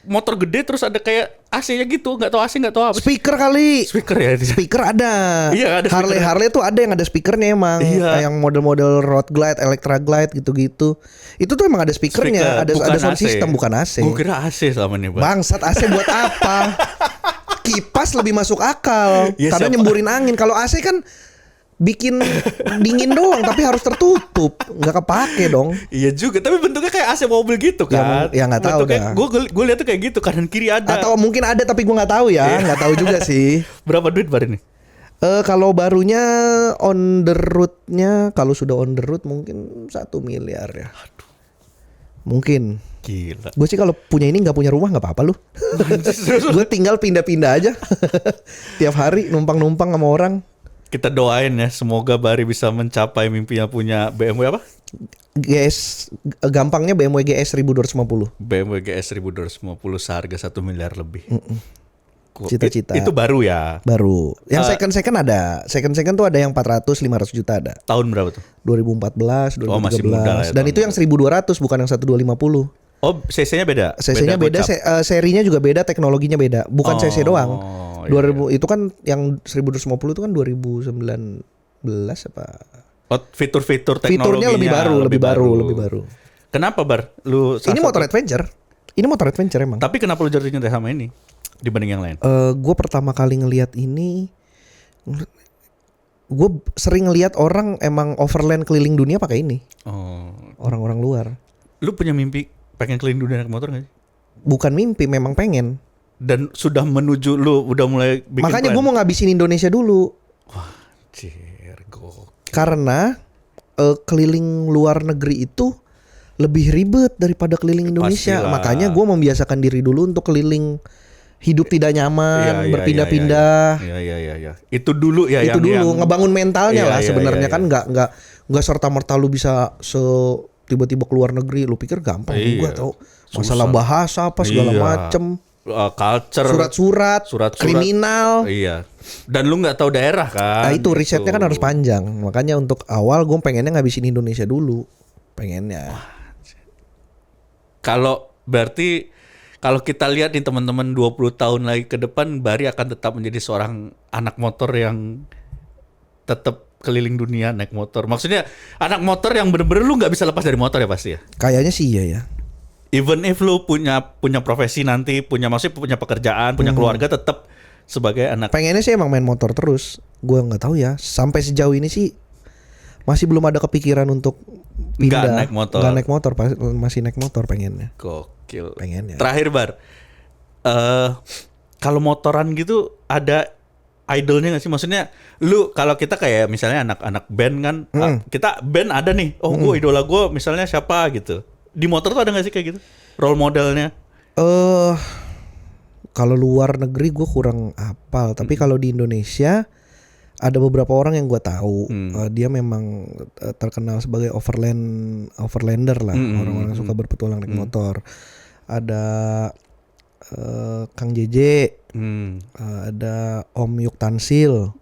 A: motor gede terus ada kayak AC-nya gitu, nggak tahu AC nggak tahu apa.
B: Speaker kali.
A: Speaker ya.
B: Speaker ada.
A: Iya, ada speaker.
B: Harley tuh ada yang ada speakernya emang.
A: Iya.
B: Yang model-model Road Glide, Electra Glide gitu-gitu. Itu tuh emang ada speakernya, ada sound system, bukan AC.
A: Gue kira AC selama ini, Bang.
B: Bangsat, AC buat apa? Kipas lebih masuk akal.
A: Ya,
B: Karena
A: siapa-
B: nyemburin angin. Kalau AC kan bikin dingin doang, tapi harus tertutup, nggak kepake dong.
A: Iya juga, tapi bentuknya kayak AC mobil gitu kan.
B: Ya nggak tahu dah.
A: Gue lihat tuh kayak gitu, kanan kiri ada.
B: Atau mungkin ada tapi gue nggak tahu ya, nggak tahu juga sih.
A: Berapa duit bar ini?
B: Kalau barunya on the road-nya, kalau sudah on the road mungkin 1 miliar ya. Mungkin.
A: Gila.
B: Gue sih kalau punya ini nggak punya rumah nggak apa-apa lu. Gue tinggal pindah-pindah aja. Tiap hari numpang-numpang sama orang.
A: Kita doain ya, semoga Bari bisa mencapai mimpinya punya BMW apa?
B: GS, gampangnya BMW GS 1250.
A: BMW GS 1250 seharga 1 miliar lebih.
B: Cita-cita.
A: Itu baru ya.
B: Baru. Yang second ada. Second tuh ada yang 400 500 juta ada.
A: Tahun berapa tuh?
B: 2014, 2013.
A: Oh, masih muda lah ya,
B: Dan
A: tahun
B: itu yang 1200 bukan yang 1250.
A: Oh, CC-nya beda.
B: CC-nya beda, serinya juga beda, teknologinya beda. Bukan CC doang. 2000 itu kan yang 1250 itu kan 2019 apa?
A: Fitur-fitur teknologinya
B: Fiturnya lebih baru.
A: Kenapa Bar?
B: Ini motor adventure. Ini motor adventure emang.
A: Tapi kenapa lu jatuh cinta sama ini dibanding yang lain?
B: Gue pertama kali ngelihat ini, gue sering ngelihat orang emang overland keliling dunia pakai ini.
A: Oh.
B: Orang-orang luar.
A: Lu punya mimpi pengen keliling dunia naik motor gak sih?
B: Bukan mimpi, memang pengen.
A: Dan sudah menuju, lu udah mulai bikin
B: Makanya
A: plan?
B: gue mau ngabisin Indonesia dulu.
A: Wah, gokil.
B: Karena keliling luar negeri itu lebih ribet daripada keliling Indonesia.
A: Pastilah.
B: Makanya gue membiasakan diri dulu untuk keliling, hidup tidak nyaman, berpindah-pindah.
A: Iya. Itu dulu ya.
B: Itu dulu ngebangun mentalnya lah sebenarnya kan nggak serta merta lu bisa tiba-tiba keluar negeri. Lu pikir gampang juga tau. Masalah bahasa apa segala macem.
A: Culture,
B: surat-surat, kriminal.
A: Iya. Dan lu nggak tahu daerah kan?
B: Nah, itu risetnya kan harus panjang. Makanya untuk awal gue pengennya ngabisin Indonesia dulu. Pengennya.
A: Kalau berarti kalau kita lihat nih teman-teman 20 tahun lagi ke depan, Bari akan tetap menjadi seorang anak motor yang tetap keliling dunia naik motor. Maksudnya anak motor yang bener-bener lu nggak bisa lepas dari motor ya pasti ya?
B: Kayaknya sih iya ya.
A: Even if lu punya profesi nanti, punya pekerjaan, punya keluarga, tetap sebagai anak.
B: Pengennya sih emang main motor terus. Gue nggak tahu ya. Sampai sejauh ini sih masih belum ada kepikiran untuk pindah.
A: Nggak naik motor.
B: Nggak naik motor, masih naik motor pengennya.
A: Gokil.
B: Pengennya.
A: Terakhir Bar, kalau motoran gitu ada idolnya nggak sih? Maksudnya lu kalau kita kayak misalnya anak-anak band kan, kita band ada nih. Oh gue idola gue misalnya siapa gitu. Di motor tuh ada gak sih kayak gitu? Role modelnya?
B: Kalau luar negeri gue kurang hafal. Tapi kalau di Indonesia ada beberapa orang yang gue tahu. Dia memang terkenal sebagai overlander lah. Orang-orang yang suka berpetualang naik motor. Ada Kang JJ, ada Om Yuk Tansil.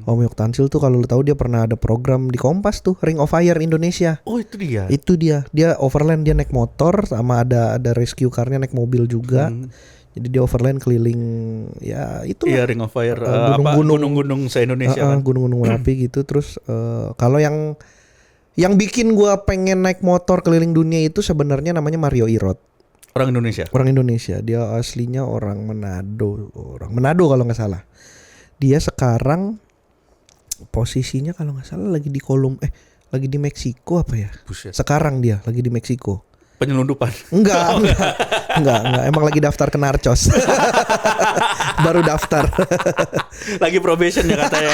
B: Om Yuk Tansil tuh kalau lu tahu dia pernah ada program di Kompas tuh, Ring of Fire Indonesia.
A: Oh itu dia.
B: Itu dia. Dia overland, dia naik motor sama ada rescue car-nya naik mobil juga. Jadi dia overland keliling ya itu.
A: Iya Ring of Fire. Gunung-gunung se-Indonesia kan.
B: Gunung-gunung Merapi gitu. Terus kalau yang bikin gua pengen naik motor keliling dunia itu sebenarnya namanya Mario Irot.
A: Orang Indonesia.
B: Orang Indonesia. Dia aslinya orang Manado. Orang Manado kalau nggak salah. Dia sekarang posisinya kalau nggak salah lagi di lagi di Meksiko apa ya?
A: Buset.
B: Sekarang dia lagi di Meksiko.
A: Penyelundupan.
B: Enggak. Emang lagi daftar ke Narcos. Baru daftar.
A: Lagi probation ya katanya.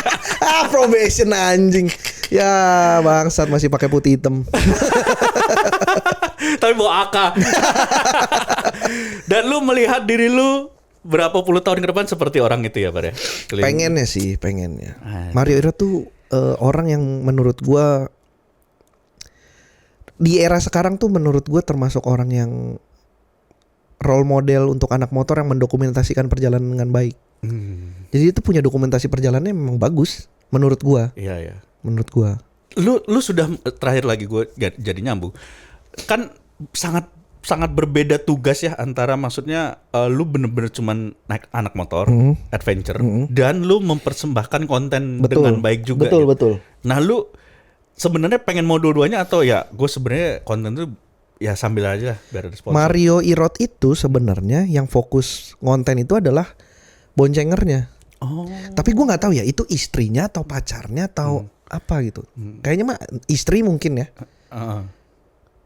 B: Probation anjing. Ya bangsat masih pakai putih hitam.
A: Tapi bawa AK. Dan lu melihat diri lu berapa puluh tahun ke depan seperti orang itu ya, Bar ya?
B: Pengennya. Mario Irot tuh orang yang menurut gua di era sekarang tuh menurut gua termasuk orang yang role model untuk anak motor yang mendokumentasikan perjalanan dengan baik. Jadi itu punya dokumentasi perjalanannya memang bagus menurut gua.
A: Iya.
B: Menurut gua.
A: Lu sudah terakhir lagi gua jadi nyambung. Kan sangat berbeda tugas ya antara maksudnya lu bener-bener cuman naik anak motor, adventure, dan lu mempersembahkan konten dengan baik juga.
B: Betul.
A: Nah lu sebenarnya pengen mau dua-duanya atau ya gue sebenarnya konten tuh ya sambil aja biar ada sponsor.
B: Mario Irot itu sebenarnya yang fokus konten itu adalah boncengernya.
A: Oh.
B: Tapi gue nggak tahu ya itu istrinya atau pacarnya atau apa gitu. Kayaknya mah istri mungkin ya.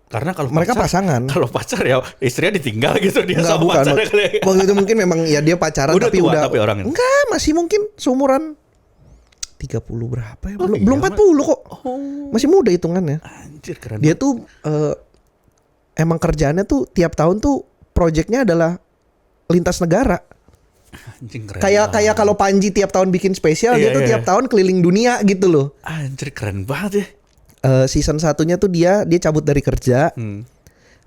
A: Karena kalau
B: mereka pasangan.
A: Kalau pacar ya istrinya ditinggal gitu dia
B: enggak,
A: sama
B: bukan.
A: pacarnya kali ya.
B: Waktu itu mungkin memang ya dia pacaran
A: udah
B: tapi
A: tua,
B: udah
A: tapi orangnya.
B: Enggak, masih mungkin seumuran 30 berapa ya?
A: Oh,
B: belum 40 kok. Masih muda hitungannya.
A: Anjir keren.
B: Dia tuh emang kerjaannya tuh tiap tahun tuh proyeknya adalah lintas negara.
A: Anjing keren.
B: Kayak kalau Panji tiap tahun bikin spesial, dia tuh tiap tahun keliling dunia gitu loh.
A: Anjir keren banget ya.
B: Season satunya tuh dia cabut dari kerja.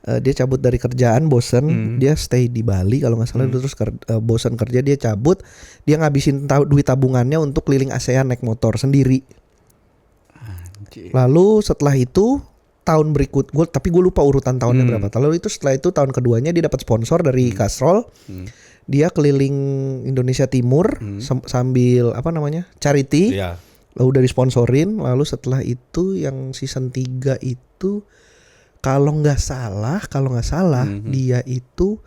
B: Dia cabut dari kerjaan bosen, dia stay di Bali kalau nggak salah, terus bosen kerja dia cabut, dia ngabisin duit tabungannya untuk keliling ASEAN naik motor sendiri.
A: Anjir.
B: Lalu setelah itu tahun berikut, tapi gue lupa urutan tahunnya berapa. Lalu setelah itu tahun keduanya dia dapat sponsor dari Castrol, dia keliling Indonesia Timur sambil charity.
A: Iya.
B: udah disponsorin. Lalu setelah itu yang season 3 itu kalau nggak salah dia itu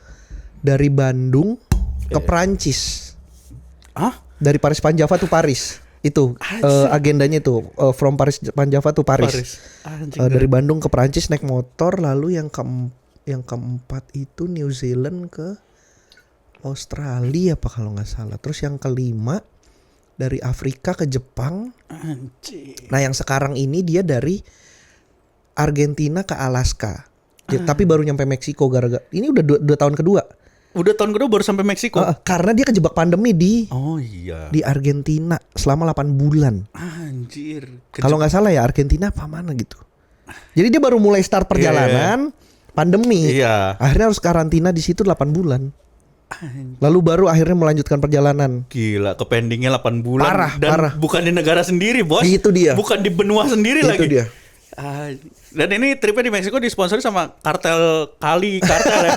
B: dari Bandung ke Perancis. Dari Paris Panjava tuh Paris. Itu agendanya itu from Paris Panjava tuh Paris. Dari Bandung ke Perancis naik motor. Lalu yang keempat itu New Zealand ke Australia apa kalau nggak salah. Terus yang kelima dari Afrika ke Jepang. Nah yang sekarang ini dia dari Argentina ke Alaska. Tapi baru nyampe Meksiko gara-gara ini udah 2 tahun kedua.
A: Udah tahun kedua baru sampai Meksiko.
B: Karena dia kejebak pandemi di Argentina selama 8 bulan.
A: Anjir.
B: Kalau nggak salah ya Argentina apa mana gitu. Jadi dia baru mulai start perjalanan pandemi. Akhirnya harus karantina di situ 8 bulan. Lalu baru akhirnya melanjutkan perjalanan.
A: Gila, ke pendingnya 8 bulan.
B: Parah.
A: Bukan di negara sendiri, bos.
B: Itu dia.
A: Bukan di benua sendiri lagi.
B: Itu dia.
A: Dan ini tripnya di Meksiko disponsori sama kartel ya.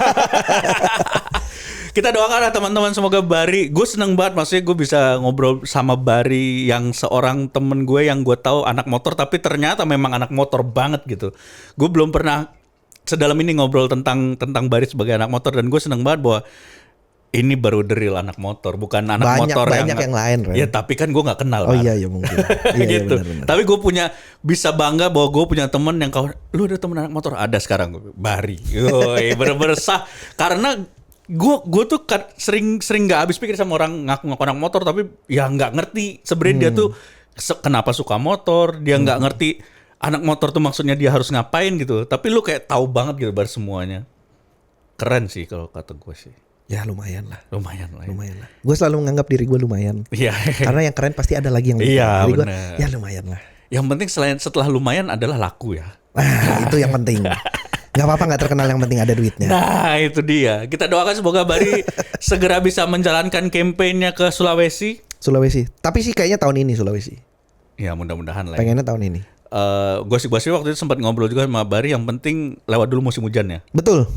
A: Kita doakan lah teman-teman, semoga Bari. Gue seneng banget, maksudnya gue bisa ngobrol sama Bari yang seorang temen gue yang gue tahu anak motor, tapi ternyata memang anak motor banget gitu. Gue belum pernah sedalam ini ngobrol tentang Bari sebagai anak motor, dan gue seneng banget bahwa ini baru the real anak motor, bukan anak motor
B: banyak yang lain.
A: Ya tapi kan gue nggak kenal.
B: Oh iya mungkin.
A: Gitu.
B: Benar.
A: Tapi gue bisa bangga bahwa gue punya temen yang lu ada temen anak motor, ada sekarang Bari. Bener-bener sah. Karena gue tuh sering nggak habis pikir sama orang ngaku anak motor, tapi ya nggak ngerti sebenarnya dia tuh kenapa suka motor. Dia nggak ngerti anak motor tuh maksudnya dia harus ngapain gitu. Tapi lu kayak tahu banget gitu bar semuanya. Keren sih kalau kata gue sih.
B: Ya lumayan lah. Gue selalu menganggap diri gue lumayan.
A: Iya.
B: Karena yang keren pasti ada lagi yang lebih.
A: Iya
B: benar. Ya lumayan lah.
A: Yang penting setelah lumayan adalah laku ya.
B: Itu yang penting. Gak apa-apa gak terkenal, yang penting ada duitnya.
A: Nah itu dia. Kita doakan semoga Bari segera bisa menjalankan kampanyenya ke Sulawesi.
B: Tapi sih kayaknya tahun ini Sulawesi.
A: Ya mudah-mudahan lah.
B: Pengennya tahun ini.
A: Gosip-gosip waktu itu sempat ngobrol juga sama Bari. Yang penting lewat dulu musim hujan ya.
B: Betul.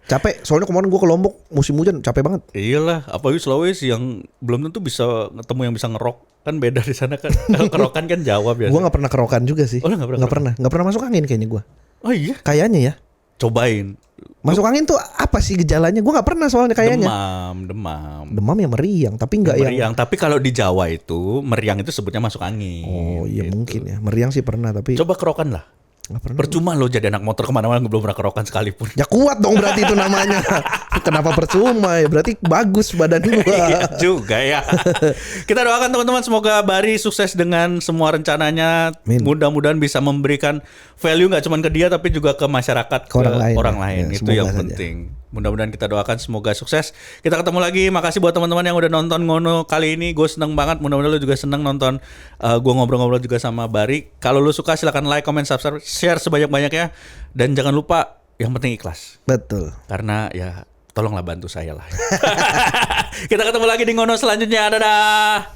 B: Capek, soalnya kemarin gue ke Lombok musim hujan capek banget.
A: Iyalah, apalagi Sulawesi yang belum tentu bisa ketemu yang bisa ngerok. Kan beda di sana kan. Kalau kerokan kan Jawa biasa.
B: Gue gak pernah kerokan juga sih.
A: Oh, gak
B: pernah masuk angin kayaknya gue.
A: Oh iya?
B: Kayaknya ya.
A: Cobain.
B: Masuk angin tuh apa sih gejalanya? Gue gak pernah soalnya kayaknya.
A: Demam
B: ya meriang, tapi gak yang
A: meriang. Tapi kalau di Jawa itu meriang itu sebutnya masuk angin.
B: Oh iya
A: gitu.
B: mungkin ya. Meriang sih pernah tapi.
A: Coba kerokan lah. Percuma lo jadi anak motor kemana-mana belum pernah kerokan sekalipun.
B: Ya kuat dong berarti itu namanya. Kenapa percuma ya? Berarti bagus badan gua.
A: Iya juga ya. Kita doakan teman-teman semoga Bari sukses dengan semua rencananya. Mudah-mudahan bisa memberikan value nggak cuma ke dia tapi juga ke masyarakat, ke orang lain.
B: Ya,
A: itu yang penting. Mudah-mudahan kita doakan semoga sukses. Kita ketemu lagi. Makasih buat teman-teman yang udah nonton Ngono kali ini. Gue seneng banget. Mudah-mudahan lu juga seneng nonton gue ngobrol-ngobrol juga sama Bari. Kalau lu suka silakan like, comment, subscribe, share sebanyak-banyaknya. Dan jangan lupa yang penting ikhlas.
B: Betul.
A: Karena ya tolonglah bantu saya lah. Kita ketemu lagi di Ngono selanjutnya. Dadah.